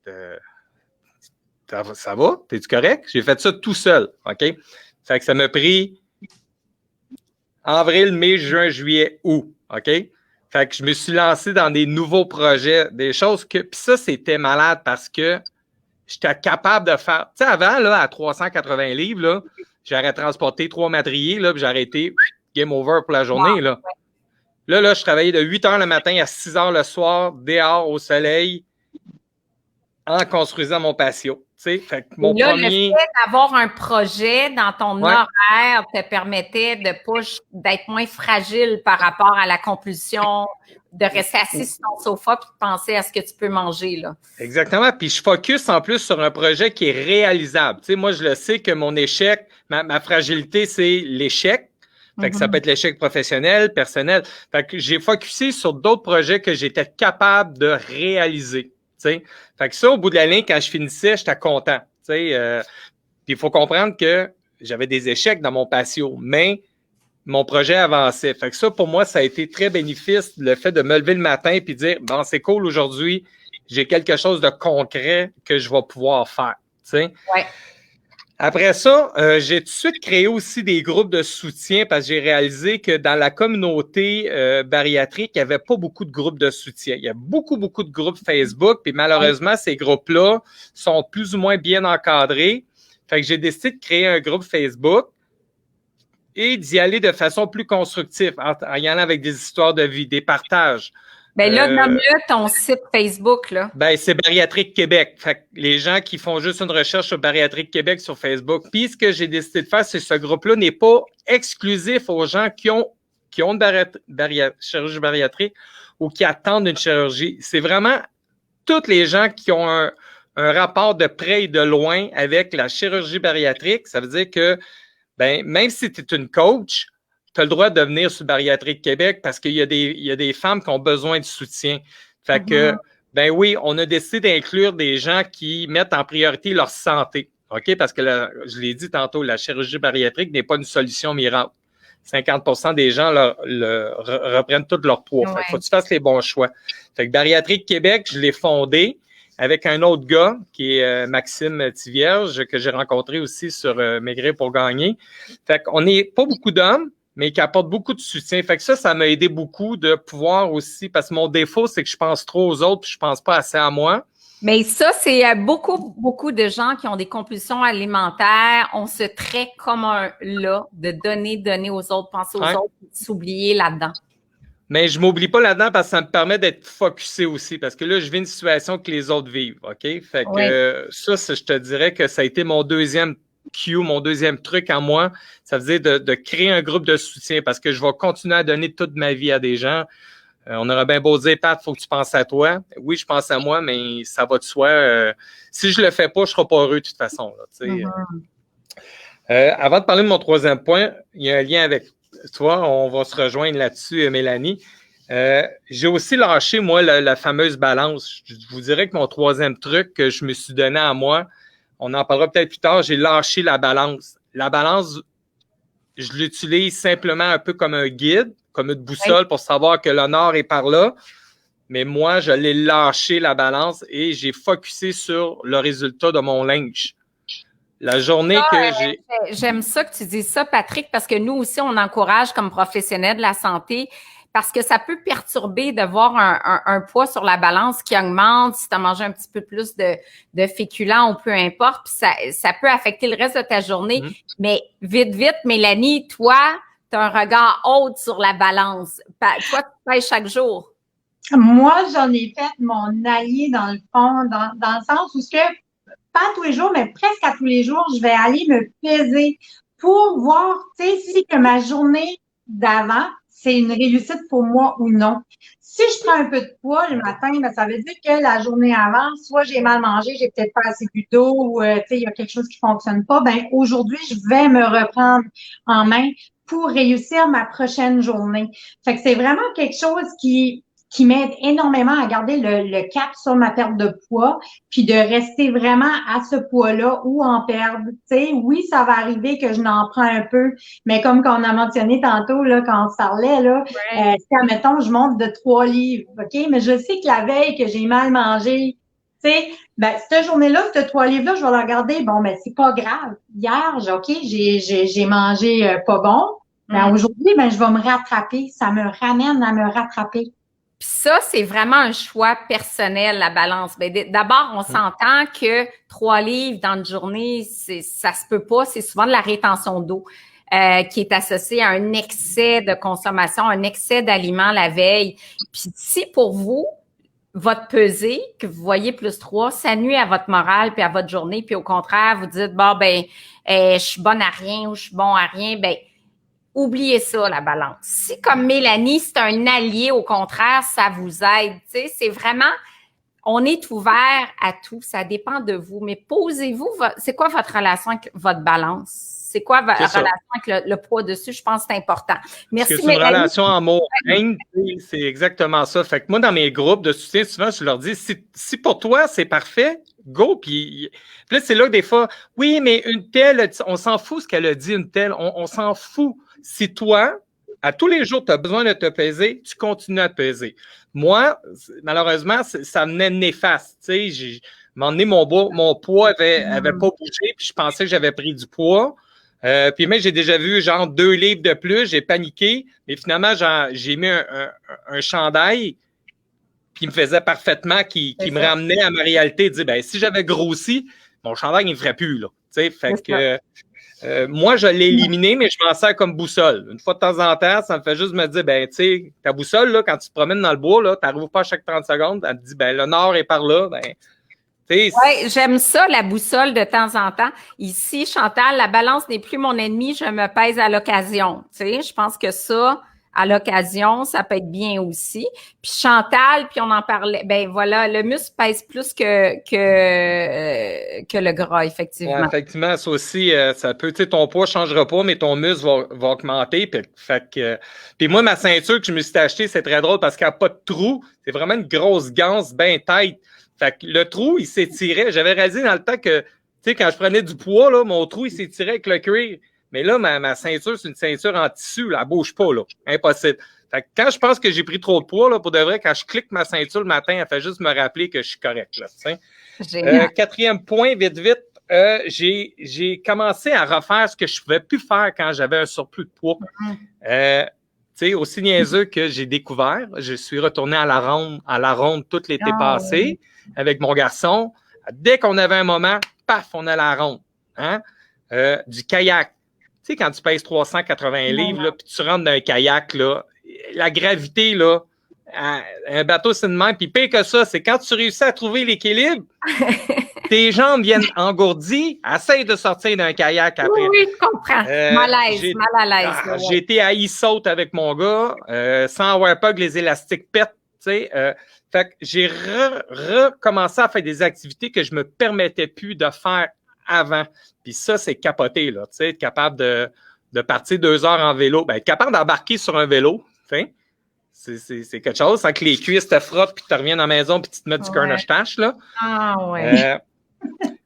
ça va? T'es-tu correct? J'ai fait ça tout seul, OK? Fait que ça m'a pris avril, mai, juin, juillet, août, OK? Fait que je me suis lancé dans des nouveaux projets, des choses que... Puis ça, c'était malade parce que j'étais capable de faire... Tu sais, avant, là, à 380 livres, là, j'aurais transporté 3 madriers, là, puis j'aurais été game over pour la journée, là. Là, je travaillais de 8 heures le matin à 6 heures le soir, dehors au soleil, en construisant mon patio. Tu sais, fait que mon là, premier... le fait d'avoir un projet dans ton horaire te permettait d'être moins fragile par rapport à la compulsion, de rester assis sur ton sofa puis de penser à ce que tu peux manger, là. Exactement. Puis je focus en plus sur un projet qui est réalisable. Tu sais, moi, je le sais que mon échec, ma fragilité, c'est l'échec. Fait que ça peut être l'échec professionnel, personnel. Fait que j'ai focusé sur d'autres projets que j'étais capable de réaliser. T'sais. Fait que ça, au bout de la ligne, quand je finissais, j'étais content. Puis il faut comprendre que j'avais des échecs dans mon patio, mais mon projet avançait. Fait que ça, pour moi, ça a été très bénéfice, le fait de me lever le matin et dire, bon, c'est cool aujourd'hui, j'ai quelque chose de concret que je vais pouvoir faire. T'sais. Ouais. Après ça, j'ai tout de suite créé aussi des groupes de soutien parce que j'ai réalisé que dans la communauté bariatrique, il n'y avait pas beaucoup de groupes de soutien. Il y a beaucoup de groupes Facebook, puis malheureusement, ces groupes-là sont plus ou moins bien encadrés. Fait que j'ai décidé de créer un groupe Facebook et d'y aller de façon plus constructive, en y allant avec des histoires de vie, des partages. Ben là, nomme-le ton site Facebook, là. Ben, c'est Bariatrique Québec. Fait que les gens qui font juste une recherche sur Bariatrique Québec sur Facebook. Puis, ce que j'ai décidé de faire, c'est que ce groupe-là n'est pas exclusif aux gens qui ont une chirurgie bariatrique ou qui attendent une chirurgie. C'est vraiment toutes les gens qui ont un rapport de près et de loin avec la chirurgie bariatrique. Ça veut dire que, ben, même si tu es une coach, tu as le droit de venir sur Bariatrique Québec parce qu'il y a des femmes qui ont besoin de soutien. Fait que, ben oui, on a décidé d'inclure des gens qui mettent en priorité leur santé. OK? Parce que, je l'ai dit tantôt, la chirurgie bariatrique n'est pas une solution miracle. 50% des gens reprennent tout leur poids. Fait que faut que tu fasses les bons choix. Fait que Bariatrique Québec, je l'ai fondé avec un autre gars qui est Maxime Tivierge, que j'ai rencontré aussi sur Maigrir pour gagner. Fait qu'on n'est pas beaucoup d'hommes, mais qui apporte beaucoup de soutien. Fait que ça m'a aidé beaucoup de pouvoir aussi, parce que mon défaut, c'est que je pense trop aux autres puis je pense pas assez à moi. Mais ça, c'est beaucoup de gens qui ont des compulsions alimentaires. On se traite comme un là, de donner aux autres, penser aux autres, s'oublier là-dedans. Mais je m'oublie pas là-dedans parce que ça me permet d'être focusé aussi. Parce que là, je vis une situation que les autres vivent. OK? Fait que ça, je te dirais que ça a été mon deuxième cue, mon deuxième truc en moi. Ça faisait de créer un groupe de soutien parce que je vais continuer à donner toute ma vie à des gens. On aurait bien beau dire, Pat, il faut que tu penses à toi. Oui, je pense à moi, mais ça va de soi. Si je le fais pas, je serai pas heureux de toute façon. Là, avant de parler de mon troisième point, il y a un lien avec toi, on va se rejoindre là-dessus, Mélanie. J'ai aussi lâché, moi, la fameuse balance. Je vous dirais que mon troisième truc que je me suis donné à moi, on en parlera peut-être plus tard, j'ai lâché la balance. La balance, je l'utilise simplement un peu comme un guide, comme une boussole pour savoir que le nord est par là. Mais moi, je l'ai lâché la balance et j'ai focusé sur le résultat de mon linge. La journée que j'ai... J'aime ça que tu dises ça, Patrick, parce que nous aussi, on encourage comme professionnels de la santé, parce que ça peut perturber de voir un poids sur la balance qui augmente si tu as mangé un petit peu plus de féculents ou peu importe, puis ça peut affecter le reste de ta journée. Mais vite, Mélanie, toi, tu as un regard haut sur la balance. Toi, tu pèses chaque jour. Moi, j'en ai fait mon allié dans le fond, dans le sens où pas tous les jours, mais presque à tous les jours, je vais aller me peser pour voir, tu sais, si que ma journée d'avant, c'est une réussite pour moi ou non. Si je prends un peu de poids le matin, ben, ça veut dire que la journée avant, soit j'ai mal mangé, j'ai peut-être pas assez bu d'eau ou, tu sais, il y a quelque chose qui fonctionne pas. Ben, aujourd'hui, je vais me reprendre en main pour réussir ma prochaine journée. Fait que c'est vraiment quelque chose qui m'aide énormément à garder le cap sur ma perte de poids, puis de rester vraiment à ce poids-là ou en perdre. Tu sais, oui, ça va arriver que je n'en prends un peu, mais comme qu'on a mentionné tantôt, là, quand on se parlait, là, si, admettons, je monte de 3 livres, OK? Mais je sais que la veille que j'ai mal mangé, tu sais, ben, cette journée-là, ces 3 livres-là, je vais la regarder. Bon, ben, c'est pas grave. Hier, j'ai mangé pas bon. Ben, aujourd'hui, ben, je vais me rattraper. Ça me ramène à me rattraper. Puis ça, c'est vraiment un choix personnel, la balance. Ben, d'abord, on s'entend que 3 livres dans une journée, ça se peut pas. C'est souvent de la rétention d'eau qui est associée à un excès de consommation, un excès d'aliments la veille. Puis si pour vous, votre pesée, que vous voyez plus 3, ça nuit à votre morale puis à votre journée, puis au contraire, vous dites, bon, ben, je suis bonne à rien ou je suis bon à rien, ben, oubliez ça, la balance. Si, comme Mélanie, c'est un allié, au contraire, ça vous aide. Tu sais, c'est vraiment, on est ouvert à tout. Ça dépend de vous. Mais posez-vous, c'est quoi votre relation avec votre balance? C'est quoi votre relation avec le poids dessus? Je pense que c'est important. Merci, Mélanie. C'est une relation amour-haine, c'est exactement ça. Fait que moi, dans mes groupes de soutien, souvent, je leur dis, si pour toi, c'est parfait, go. Puis là, c'est là que des fois, oui, mais une telle, on s'en fout ce qu'elle a dit, une telle, on s'en fout. Si toi, à tous les jours, tu as besoin de te peser, tu continues à te peser. Moi, malheureusement, ça venait néfaste. Tu sais, mon poids avait pas bougé, puis je pensais que j'avais pris du poids. Puis même, j'ai déjà vu genre 2 livres de plus, j'ai paniqué, mais finalement, j'ai mis un chandail qui me faisait parfaitement, qui me ramenait à ma réalité, dire, ben, si j'avais grossi, mon chandail, il ne me ferait plus, là. Tu sais, fait que... moi, je l'ai éliminé, mais je m'en sers comme boussole. Une fois de temps en temps, ça me fait juste me dire, ben, tu sais, ta boussole, là, quand tu te promènes dans le bois, là, tu n'arrives pas à chaque 30 secondes, elle te dit, ben, le nord est par là, ben, oui, j'aime ça, la boussole de temps en temps. Ici, Chantal, la balance n'est plus mon ennemi, je me pèse à l'occasion. Tu sais, je pense que ça, à l'occasion, ça peut être bien aussi. Puis Chantal, puis on en parlait, ben voilà, le muscle pèse plus que le gras, effectivement. Ouais, effectivement, ça aussi, ça peut, tu sais, ton poids ne changera pas, mais ton muscle va augmenter. Puis moi, ma ceinture que je me suis achetée, c'est très drôle parce qu'elle n'a pas de trou. C'est vraiment une grosse ganse bien tête. Fait que le trou, il s'étirait. J'avais réalisé dans le temps que, tu sais, quand je prenais du poids, là, mon trou, il s'étirait avec le cuir. Mais là, ma ceinture, c'est une ceinture en tissu, là, elle bouge pas, là. Impossible. Fait que quand je pense que j'ai pris trop de poids, là, pour de vrai, quand je clique ma ceinture le matin, elle fait juste me rappeler que je suis correct, là. Quatrième point, vite, j'ai commencé à refaire ce que je ne pouvais plus faire quand j'avais un surplus de poids. Tu sais, aussi niaiseux que j'ai découvert, je suis retourné à la ronde tout l'été passé avec mon garçon. Dès qu'on avait un moment, paf, on allait à la ronde. Hein? Du kayak. Tu sais, quand tu pèses 380 livres, là, puis tu rentres dans un kayak, là, la gravité, là, un bateau, c'est de même. Puis pire que ça, c'est quand tu réussis à trouver l'équilibre, tes jambes viennent engourdies, essaye de sortir d'un kayak après. Oui, je comprends. Mal à l'aise. J'ai été à e-saute avec mon gars, sans avoir peur que les élastiques pètent, tu sais. Fait que j'ai recommencé à faire des activités que je me permettais plus de faire avant. Puis ça, c'est capoté, là, tu sais, être capable de partir 2 heures en vélo, ben, être capable d'embarquer sur un vélo, tu sais. C'est quelque chose, sans que les cuisses te frottent, puis tu reviens à la maison, puis tu te mets du carnage-tache, là. Ah, ouais.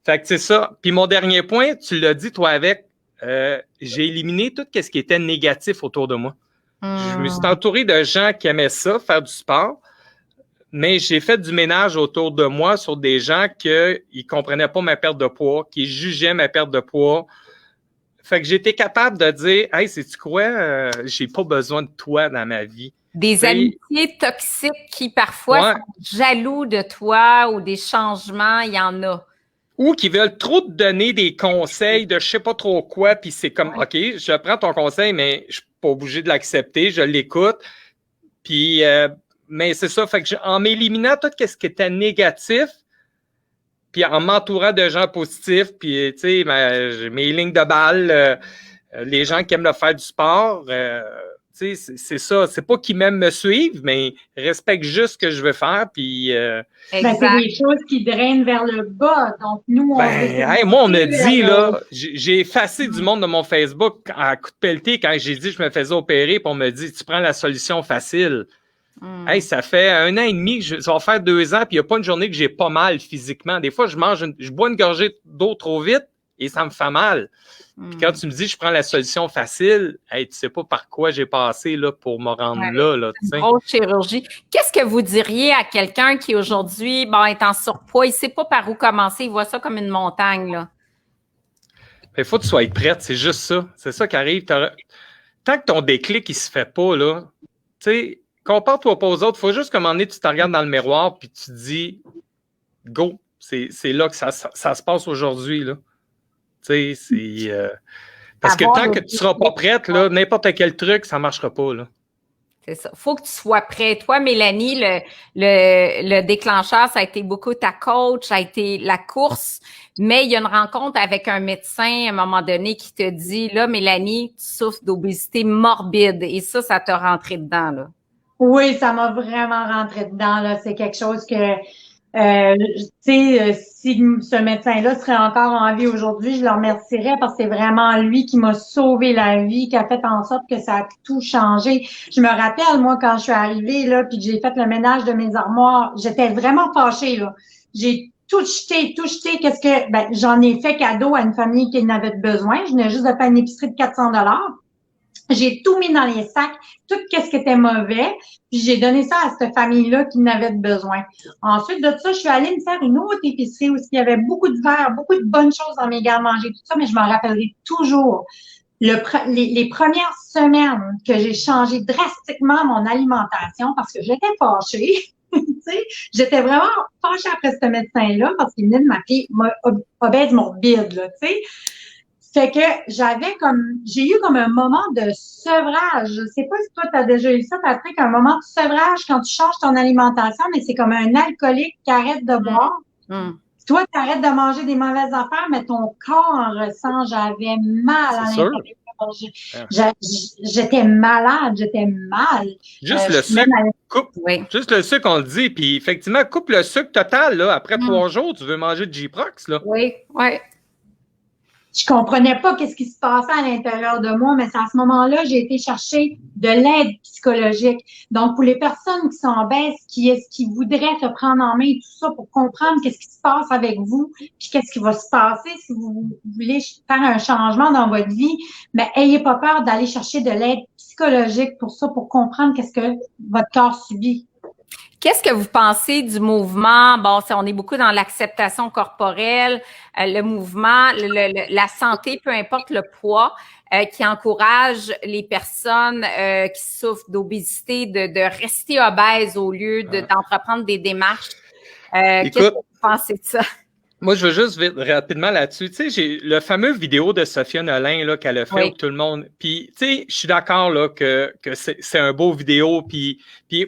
Fait que c'est ça. Puis mon dernier point, tu l'as dit, toi, avec, j'ai éliminé tout ce qui était négatif autour de moi. Je me suis entouré de gens qui aimaient ça, faire du sport, mais j'ai fait du ménage autour de moi sur des gens qui ne comprenaient pas ma perte de poids, qui jugeaient ma perte de poids. Fait que j'étais capable de dire, hey, sais-tu quoi, j'ai pas besoin de toi dans ma vie. Des amitiés toxiques qui parfois sont jaloux de toi ou des changements, il y en a. Ou qui veulent trop te donner des conseils de je sais pas trop quoi, puis c'est comme, OK, je prends ton conseil, mais je suis pas obligé de l'accepter, je l'écoute. Puis, mais c'est ça, fait que en m'éliminant tout ce qui était négatif, puis en m'entourant de gens positifs, puis, tu sais, mes lignes de balle, les gens qui aiment le faire du sport, tu sais, c'est ça. C'est pas qu'ils m'aiment me suivre, mais ils respectent juste ce que je veux faire. Puis, c'est des choses qui drainent vers le bas. Donc, nous, moi, on me dit, là, j'ai effacé du monde de mon Facebook à coup de pelleté quand j'ai dit que je me faisais opérer, puis on me dit, tu prends la solution facile. Hey, ça fait 1 an et demi, ça va faire 2 ans, puis il n'y a pas une journée que j'ai pas mal physiquement. Des fois, je bois une gorgée d'eau trop vite et ça me fait mal. Puis quand tu me dis je prends la solution facile, hey, tu sais pas par quoi j'ai passé là, pour me rendre là. Une grosse chirurgie. Qu'est-ce que vous diriez à quelqu'un qui aujourd'hui est en surpoids, il ne sait pas par où commencer, il voit ça comme une montagne, là? Il faut que tu sois prête, c'est juste ça. C'est ça qui arrive. Tant que ton déclic il se fait pas, là, tu sais, compare-toi pas aux autres, il faut juste qu'à un moment donné, tu te regardes dans le miroir puis tu te dis go, c'est là que ça se passe aujourd'hui, là. Tu sais, c'est... parce que tant que tu ne seras pas prête, là, n'importe quel truc, ça ne marchera pas, là. C'est ça. Faut que tu sois prêt. Toi, Mélanie, le déclencheur, ça a été beaucoup ta coach, ça a été la course, mais il y a une rencontre avec un médecin à un moment donné qui te dit, là, Mélanie, tu souffres d'obésité morbide. Et ça t'a rentré dedans, là. Oui, ça m'a vraiment rentré dedans, là. C'est quelque chose que... tu sais, si ce médecin-là serait encore en vie aujourd'hui, je le remercierais parce que c'est vraiment lui qui m'a sauvé la vie, qui a fait en sorte que ça a tout changé. Je me rappelle, moi, quand je suis arrivée, là, puis que j'ai fait le ménage de mes armoires, j'étais vraiment fâchée, là. J'ai tout jeté, j'en ai fait cadeau à une famille qui en avait besoin. Je venais juste de faire une épicerie de 400 $. J'ai tout mis dans les sacs, tout ce qui était mauvais, puis j'ai donné ça à cette famille-là qui en avait besoin. Ensuite de ça, je suis allée me faire une autre épicerie où il y avait beaucoup de verre, beaucoup de bonnes choses dans mes garde-manger, tout ça, mais je m'en rappellerai toujours. Les premières semaines que j'ai changé drastiquement mon alimentation parce que j'étais fâchée, j'étais vraiment fâchée après ce médecin-là parce qu'il venait de m'appeler obèse morbide, là, tu sais. Fait que j'ai eu comme un moment de sevrage. Je sais pas si toi, tu as déjà eu ça, Patrick, un moment de sevrage quand tu changes ton alimentation, mais c'est comme un alcoolique qui arrête de boire. Toi, tu arrêtes de manger des mauvaises affaires, mais ton corps en ressent. J'avais mal à l'intérieur. J'étais malade, j'étais mal. Juste le sucre, juste le sucre, on le dit. Puis effectivement, coupe le sucre total, là. Après 3 jours, tu veux manger de J-Prox, là. Oui. Je comprenais pas qu'est-ce qui se passait à l'intérieur de moi, mais c'est à ce moment-là, j'ai été chercher de l'aide psychologique. Donc, pour les personnes qui sont obèses, qui voudraient se prendre en main et tout ça pour comprendre qu'est-ce qui se passe avec vous, puis qu'est-ce qui va se passer si vous voulez faire un changement dans votre vie, mais ayez pas peur d'aller chercher de l'aide psychologique pour ça, pour comprendre qu'est-ce que votre corps subit. Qu'est-ce que vous pensez du mouvement? Bon, on est beaucoup dans l'acceptation corporelle, le mouvement, la santé, peu importe le poids, qui encourage les personnes qui souffrent d'obésité de rester obèses au lieu d'entreprendre des démarches. Qu'est-ce que vous pensez de ça? Moi, je veux juste rapidement là-dessus. Tu sais, j'ai le fameux vidéo de Sophia Nolin là, qu'elle a fait où tout le monde. Puis, tu sais, je suis d'accord là, que c'est un beau vidéo. Puis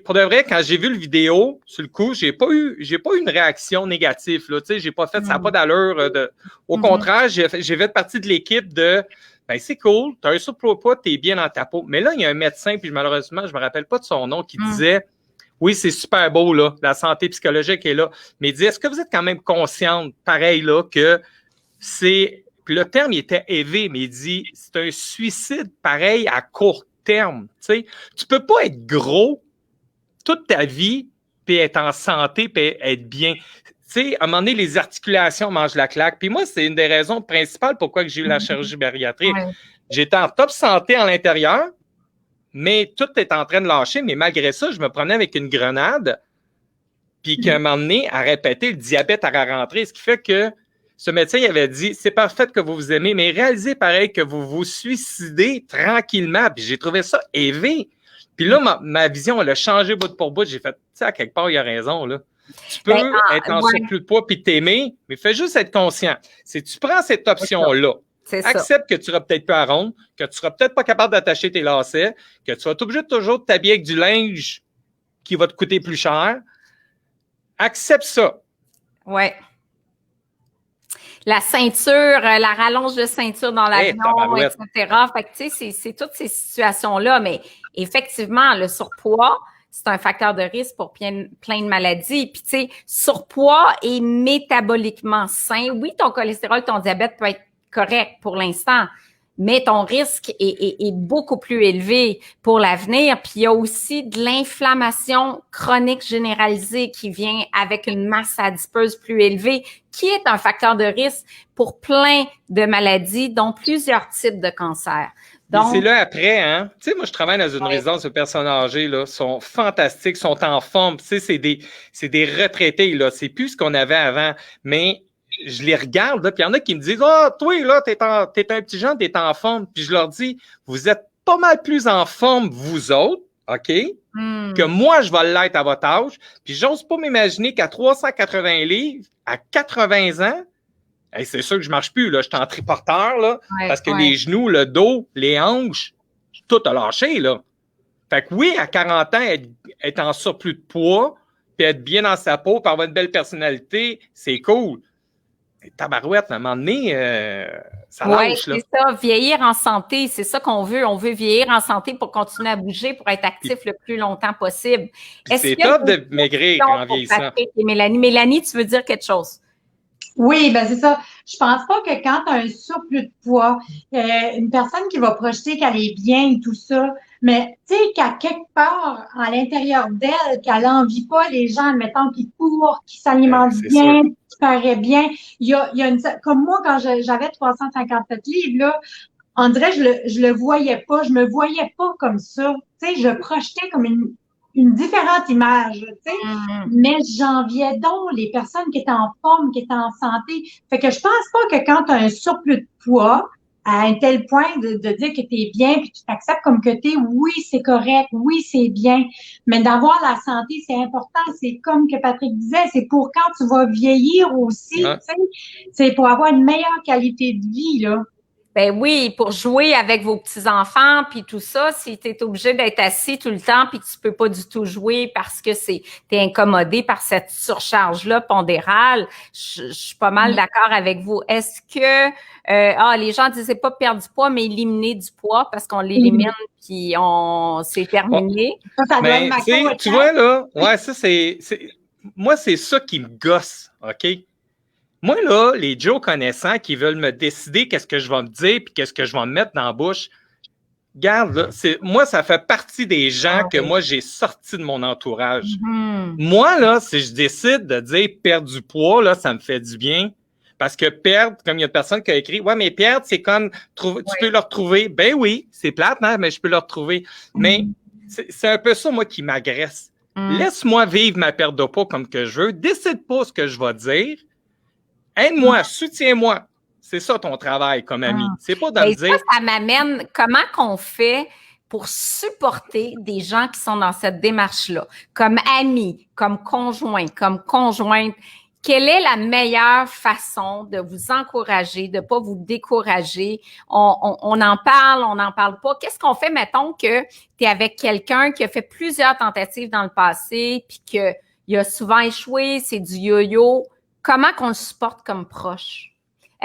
pour de vrai, quand j'ai vu le vidéo, sur le coup, j'ai pas eu une réaction négative. Là. Tu sais, j'ai pas fait, ça n'a pas d'allure. Au contraire, j'ai fait partie de l'équipe de ben c'est cool, tu as un surpoids, tu es bien dans ta peau. Mais là, il y a un médecin, puis malheureusement, je me rappelle pas de son nom, qui disait oui, c'est super beau, là, la santé psychologique est là. Mais il dit, est-ce que vous êtes quand même consciente, pareil, là, que c'est. Puis le terme, il était élevé, mais il dit, c'est un suicide pareil à court terme. Tu sais, tu peux pas être gros toute ta vie, puis être en santé, puis être bien. Tu sais, à un moment donné, les articulations mangent la claque. Puis moi, c'est une des raisons principales pourquoi j'ai eu la chirurgie bariatrique. Ouais. J'étais en top santé à l'intérieur, mais tout est en train de lâcher. Mais malgré ça, je me prenais avec une grenade, puis qu'à un moment donné, à répéter, le diabète à rentrer. Ce qui fait que ce médecin il avait dit, c'est parfait que vous vous aimez, mais réalisez pareil que vous vous suicidez tranquillement. Puis j'ai trouvé ça élevé. Puis là, ma vision, elle a changé bout pour bout. J'ai fait, tu sais, à quelque part, il a raison, là. Tu peux être en surplus de poids puis t'aimer, mais fais juste être conscient. Si tu prends cette option-là, accepte que tu seras peut-être pas à ronde, que tu seras peut-être pas capable d'attacher tes lacets, que tu vas obligé toujours de t'habiller avec du linge qui va te coûter plus cher. Accepte ça. Ouais. La ceinture, la rallonge de ceinture dans l'avion, etc. Fait que, tu sais, c'est toutes ces situations-là, mais effectivement, le surpoids, c'est un facteur de risque pour plein de maladies. Puis, tu sais, surpoids et métaboliquement sain. Oui, ton cholestérol, ton diabète peut être correct pour l'instant, mais ton risque est beaucoup plus élevé pour l'avenir. Puis, il y a aussi de l'inflammation chronique généralisée qui vient avec une masse adipeuse plus élevée, qui est un facteur de risque pour plein de maladies, dont plusieurs types de cancers. Donc, c'est là après, hein? Tu sais, moi, je travaille dans une résidence de personnes âgées, là, sont fantastiques, sont en forme. Tu sais, c'est des retraités, là. C'est plus ce qu'on avait avant. Mais je les regarde, là, puis il y en a qui me disent, ah, toi, là, t'es un petit jeune, t'es en forme. Puis je leur dis, vous êtes pas mal plus en forme, vous autres, OK? Que moi, je vais l'être à votre âge. Puis j'ose pas m'imaginer qu'à 380 livres, à 80 ans, hey, c'est sûr que je marche plus, là. Je suis en triporteur, là. Parce que les genoux, le dos, les hanches, tout a lâché, là. Fait que oui, à 40 ans, être en surplus de poids, puis être bien dans sa peau, puis avoir une belle personnalité, c'est cool. Mais tabarouette, à un moment donné, ça lâche, là. Oui, c'est ça. Vieillir en santé, c'est ça qu'on veut. On veut vieillir en santé pour continuer à bouger, pour être actif le plus longtemps possible. C'est top de maigrir en vieillissant. Patrick et Mélanie. Mélanie, tu veux dire quelque chose? Oui, ben c'est ça. Je pense pas que quand tu as un surplus de poids, une personne qui va projeter qu'elle est bien et tout ça, mais tu sais qu'à quelque part, à l'intérieur d'elle, qu'elle n'envie pas les gens, admettons, qui courent, qui s'alimentent bien, qui paraissent bien. Il y a une, comme moi, quand j'avais 357 livres, là, on dirait je le voyais pas, je me voyais pas comme ça. Tu sais, je projetais comme une différente image, tu sais, mais j'enviais donc les personnes qui étaient en forme, qui étaient en santé. Fait que je pense pas que quand tu as un surplus de poids, à un tel point de dire que tu es bien puis tu t'acceptes comme que tu es, oui, c'est correct, oui, c'est bien, mais d'avoir la santé, c'est important. C'est comme que Patrick disait, c'est pour quand tu vas vieillir aussi, tu sais, c'est pour avoir une meilleure qualité de vie, là. Ben oui, pour jouer avec vos petits-enfants puis tout ça, si tu es obligé d'être assis tout le temps puis que tu peux pas du tout jouer parce que t'es incommodé par cette surcharge-là pondérale, je suis pas mal d'accord avec vous. Est-ce que les gens disaient pas perdre du poids, mais éliminer du poids parce qu'on l'élimine puis c'est terminé? Ça doit être tu vois, là, ouais, ça, moi, c'est ça qui me gosse, OK? Moi, là, les Joe connaissants qui veulent me décider qu'est-ce que je vais me dire puis qu'est-ce que je vais me mettre dans la bouche, regarde, là, moi, ça fait partie des gens que moi, j'ai sortis de mon entourage. Moi, là, si je décide de dire perdre du poids, là, ça me fait du bien. Parce que perdre, comme il y a une personne qui a écrit, ouais, mais perdre, c'est comme, tu peux le retrouver. Ben oui, c'est plate, hein, mais je peux le retrouver. Mais c'est un peu ça, moi, qui m'agresse. Laisse-moi vivre ma perte de poids comme que je veux. Décide pas ce que je vais dire. Aide-moi, soutiens-moi. C'est ça ton travail comme ami. C'est pas de me dire... Ça m'amène, comment qu'on fait pour supporter des gens qui sont dans cette démarche-là, comme amis, comme conjoints, comme conjointes, quelle est la meilleure façon de vous encourager, de pas vous décourager? On en parle pas. Qu'est-ce qu'on fait, mettons, que tu es avec quelqu'un qui a fait plusieurs tentatives dans le passé, puis qu'il a souvent échoué, c'est du yo-yo. Comment qu'on le supporte comme proche?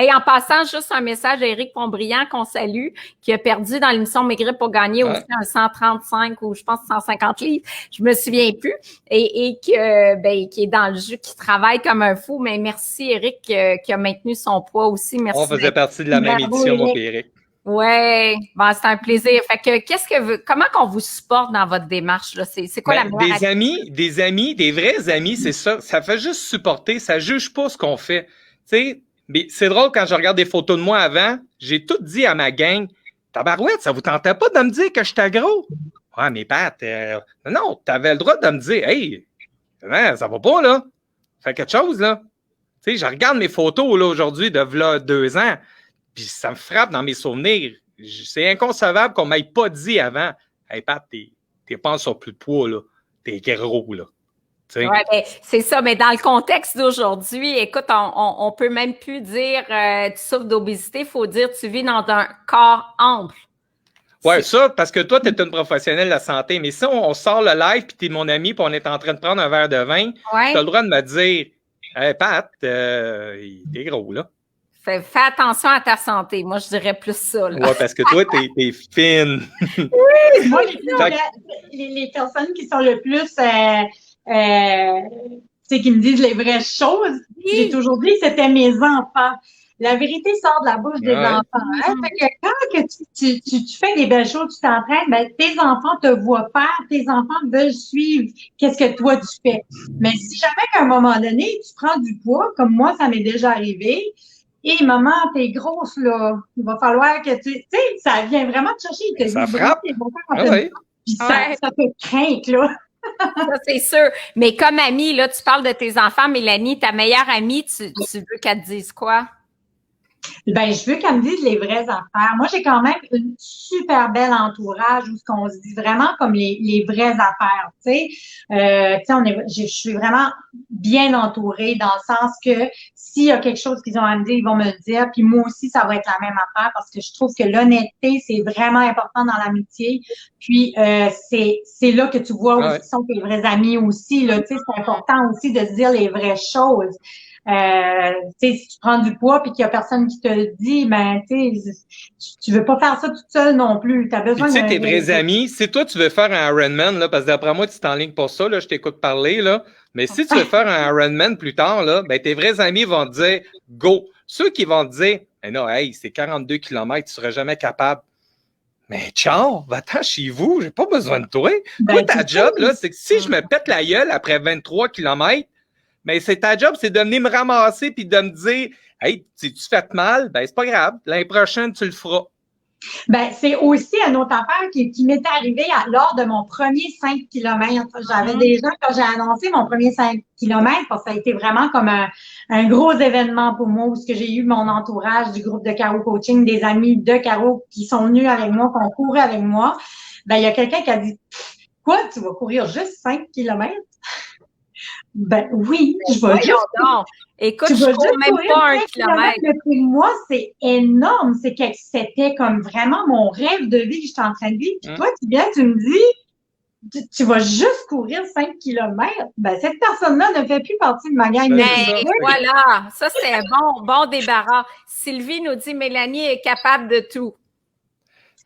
Et en passant, juste un message à Éric Pontbriand qu'on salue, qui a perdu dans l'émission Maigrir pour gagner aussi un 135 ou je pense 150 livres, je me souviens plus, et qui est dans le jeu, qui travaille comme un fou. Mais merci Éric qui a maintenu son poids aussi. Merci. On faisait partie de la même édition, mon Éric. Ouais, bon, c'est un plaisir. Fait que comment qu'on vous supporte dans votre démarche là? C'est quoi la meilleure des vrais amis, c'est ça. Ça fait juste supporter, ça juge pas ce qu'on fait. Tu sais. Mais c'est drôle, quand je regarde des photos de moi avant, j'ai tout dit à ma gang, tabarouette, ça vous tentait pas de me dire que j'étais gros? Ouais, mais Pat, non, t'avais le droit de me dire, hey, ça va pas, là. Fais quelque chose, là. Tu sais, je regarde mes photos, là, aujourd'hui, de v'là 2 ans, puis ça me frappe dans mes souvenirs. C'est inconcevable qu'on m'ait pas dit avant, hey, Pat, t'es pas en surplus de poids, là. T'es gros, là. Ouais, ben, c'est ça, mais dans le contexte d'aujourd'hui, écoute, on peut même plus dire tu souffres d'obésité, il faut dire tu vis dans un corps ample. Ouais, ça, parce que toi, tu es une professionnelle de la santé, mais si on sort le live puis tu es mon ami puis on est en train de prendre un verre de vin, tu as le droit de me dire hey, Pat, t'es gros, là. Fais attention à ta santé. Moi, je dirais plus ça. Là. Ouais, parce que toi, t'es fine. Oui, moi, les personnes qui sont le plus qui me disent les vraies choses, j'ai toujours dit que c'était mes enfants. La vérité sort de la bouche des enfants. Hein? Fait que quand que tu fais des belles choses, tu t'entraînes, ben, tes enfants te voient faire, tes enfants veulent suivre qu'est-ce que toi tu fais. Mais si jamais qu'à un moment donné, tu prends du poids, comme moi, ça m'est déjà arrivé, et maman, t'es grosse, là, il va falloir que tu sais, ça vient vraiment te chercher. Il te ça dit, frappe. Puis ça peut craindre, là. Ça, c'est sûr. Mais comme amie, là, tu parles de tes enfants, Mélanie, ta meilleure amie, tu veux qu'elle te dise quoi? Ben, je veux qu'elle me dise les vraies affaires. Moi, j'ai quand même une super belle entourage où ce qu'on se dit vraiment comme les vraies affaires, tu sais. Je suis vraiment bien entourée dans le sens que s'il y a quelque chose qu'ils ont à me dire, ils vont me le dire. Puis moi aussi, ça va être la même affaire parce que je trouve que l'honnêteté, c'est vraiment important dans l'amitié. Puis c'est là que tu vois où sont tes vrais amis aussi. Là, tu sais, c'est important aussi de se dire les vraies choses. Si tu prends du poids puis qu'il y a personne qui te le dit, ben, tu veux pas faire ça toute seule non plus. Tu as besoin de... Tu sais, tes vrais amis, si toi, tu veux faire un Ironman, là, parce que d'après moi, tu t'enlignes pour ça, là, je t'écoute parler, là, mais si tu veux faire un Ironman plus tard, là, ben, tes vrais amis vont te dire « Go ». Ceux qui vont te dire « non, hey, c'est 42 km, tu seras jamais capable ». Mais ciao, va-t'en chez vous, j'ai pas besoin de toi. Toi, ta job, là, c'est que si je me pète la gueule après 23 km, mais c'est ta job, c'est de venir me ramasser puis de me dire hey, si tu fais mal, ben c'est pas grave. L'année prochaine, tu le feras. Ben, c'est aussi une autre affaire qui m'est arrivée lors de mon premier 5 km. J'avais déjà, quand j'ai annoncé mon premier 5 km, parce que ça a été vraiment comme un gros événement pour moi, où j'ai eu mon entourage du groupe de Caro Coaching, des amis de Caro qui sont venus avec moi, qui ont couru avec moi. Ben, il y a quelqu'un qui a dit quoi, tu vas courir juste 5 km? Ben oui, je vais juste... Écoute, je cours même pas 1 kilomètre. Pour moi, c'est énorme. C'est que c'était comme vraiment mon rêve de vie que j'étais en train de vivre. Puis toi, tu me dis, tu vas juste courir 5 km. Ben, cette personne-là ne fait plus partie de ma gang. Voilà, ça c'est un bon débarras. Sylvie nous dit, Mélanie est capable de tout.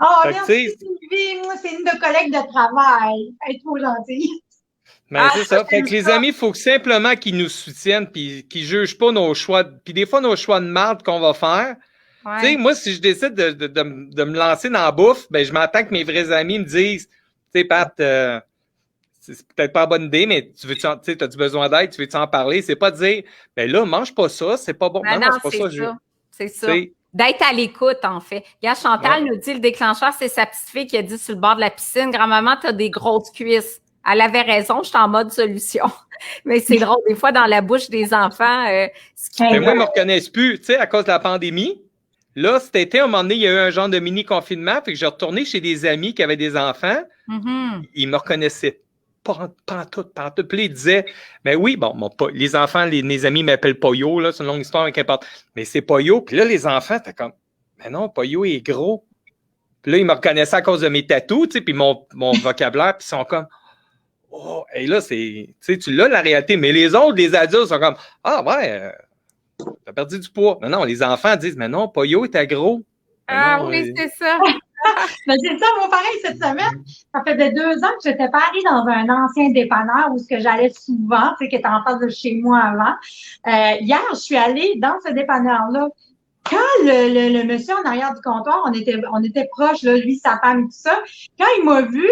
Oh, merci Sylvie. Moi, c'est une de collègues de travail. Elle est trop gentille. Ben, c'est ça. Fait que les amis, il faut simplement qu'ils nous soutiennent puis qu'ils jugent pas nos choix. Puis des fois, nos choix de marde qu'on va faire. Ouais. Tu sais, moi, si je décide de me lancer dans la bouffe, ben, je m'attends que mes vrais amis me disent, tu sais, Pat, c'est peut-être pas la bonne idée, mais as-tu besoin d'aide? Tu veux-tu en parler? C'est pas de dire, ben là, mange pas ça, c'est pas bon. Non, c'est pas ça. C'est ça. D'être à l'écoute, en fait. Regarde, Chantal nous dit, le déclencheur, c'est sa petite fille qui a dit sur le bord de la piscine, grand-maman, t'as des grosses cuisses. Elle avait raison, je suis en mode solution. Mais c'est drôle, des fois, dans la bouche des enfants, Mais moi, ils me reconnaissent plus, tu sais, à cause de la pandémie. Là, cet été, à un moment donné, il y a eu un genre de mini-confinement, fait que j'ai retourné chez des amis qui avaient des enfants. Ils me reconnaissaient pas en tout. Puis là, il disait, mais oui, bon, les enfants, mes amis m'appellent Poyo, là, c'est une longue histoire, mais qu'importe. Mais c'est Poyo. Puis là, les enfants, t'es comme, mais non, Poyo est gros. Puis là, ils me reconnaissaient à cause de mes tatous, tu sais, puis mon vocabulaire, puis ils sont comme, oh, et là, tu sais, tu l'as la réalité. Mais les autres, les adultes sont comme, ah ouais, t'as perdu du poids. Non, les enfants disent, mais non, Poyo était gros. Oui, c'est ça. Mais c'est ça, moi, pareil, cette semaine, ça faisait 2 ans que j'étais pas allée dans un ancien dépanneur où ce que j'allais souvent, tu sais, qui était en face de chez moi avant. Hier, je suis allée dans ce dépanneur-là. Quand le monsieur en arrière du comptoir, on était proches, là, lui, sa femme et tout ça, quand il m'a vu,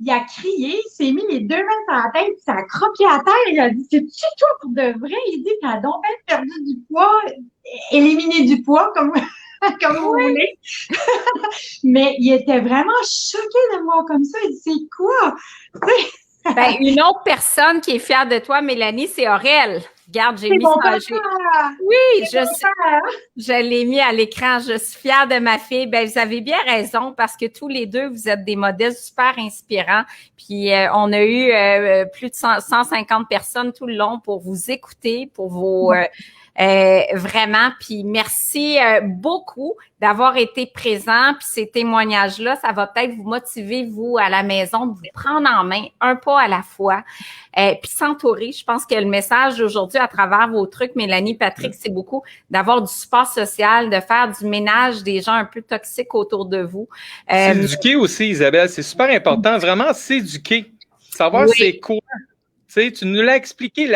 il a crié, il s'est mis les 2 mains sur la tête, il s'est accropi à terre, il a dit, c'est-tu toi pour de vrai? Il dit, t'as donc bien perdu du poids, éliminé du poids, comme vous voulez. Mais il était vraiment choqué de moi comme ça. Il dit, c'est quoi? Ben, une autre personne qui est fière de toi, Mélanie, c'est Aurel. Regarde, j'ai mis ça. Oui, je l'ai mis à l'écran. Je suis fière de ma fille. Ben, vous avez bien raison parce que tous les deux, vous êtes des modèles super inspirants. Puis, on a eu plus de 150 personnes tout le long pour vous écouter, pour vos... vraiment, puis merci beaucoup d'avoir été présent, puis ces témoignages-là, ça va peut-être vous motiver, vous, à la maison, de vous prendre en main un pas à la fois, puis s'entourer. Je pense que le message d'aujourd'hui, à travers vos trucs, Mélanie, Patrick, c'est beaucoup d'avoir du support social, de faire du ménage des gens un peu toxiques autour de vous. S'éduquer aussi, Isabelle, c'est super important, vraiment s'éduquer, savoir c'est quoi. Tu sais, tu nous l'as expliqué,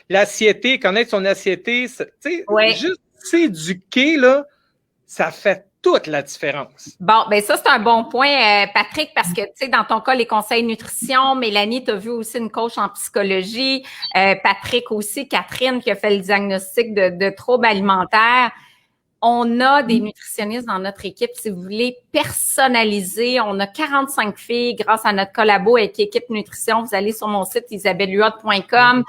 l'assiété, connaître son assiété, tu sais, juste s'éduquer, là, ça fait toute la différence. Bon, ben ça, c'est un bon point, Patrick, parce que, tu sais, dans ton cas, les conseils nutrition, Mélanie, tu as vu aussi une coach en psychologie, Patrick aussi, Catherine qui a fait le diagnostic de troubles alimentaires. On a des nutritionnistes dans notre équipe. Si vous voulez personnaliser, on a 45 filles grâce à notre collabo avec Équipe Nutrition. Vous allez sur mon site isabellehuot.com.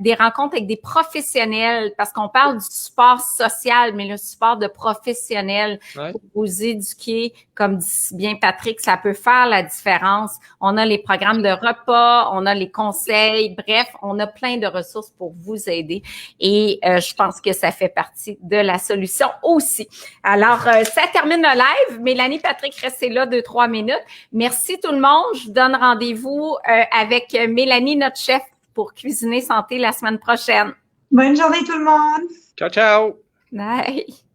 Des rencontres avec des professionnels parce qu'on parle du support social, mais le support de professionnels pour vous éduquer. Comme dit bien Patrick, ça peut faire la différence. On a les programmes de repas, on a les conseils. Bref, on a plein de ressources pour vous aider. Et je pense que ça fait partie de la solution aussi. Alors, ça termine le live. Mélanie, Patrick, restez là 2-3 minutes. Merci tout le monde. Je vous donne rendez-vous avec Mélanie, notre chef, pour Cuisiner Santé la semaine prochaine. Bonne journée tout le monde. Ciao, ciao. Bye.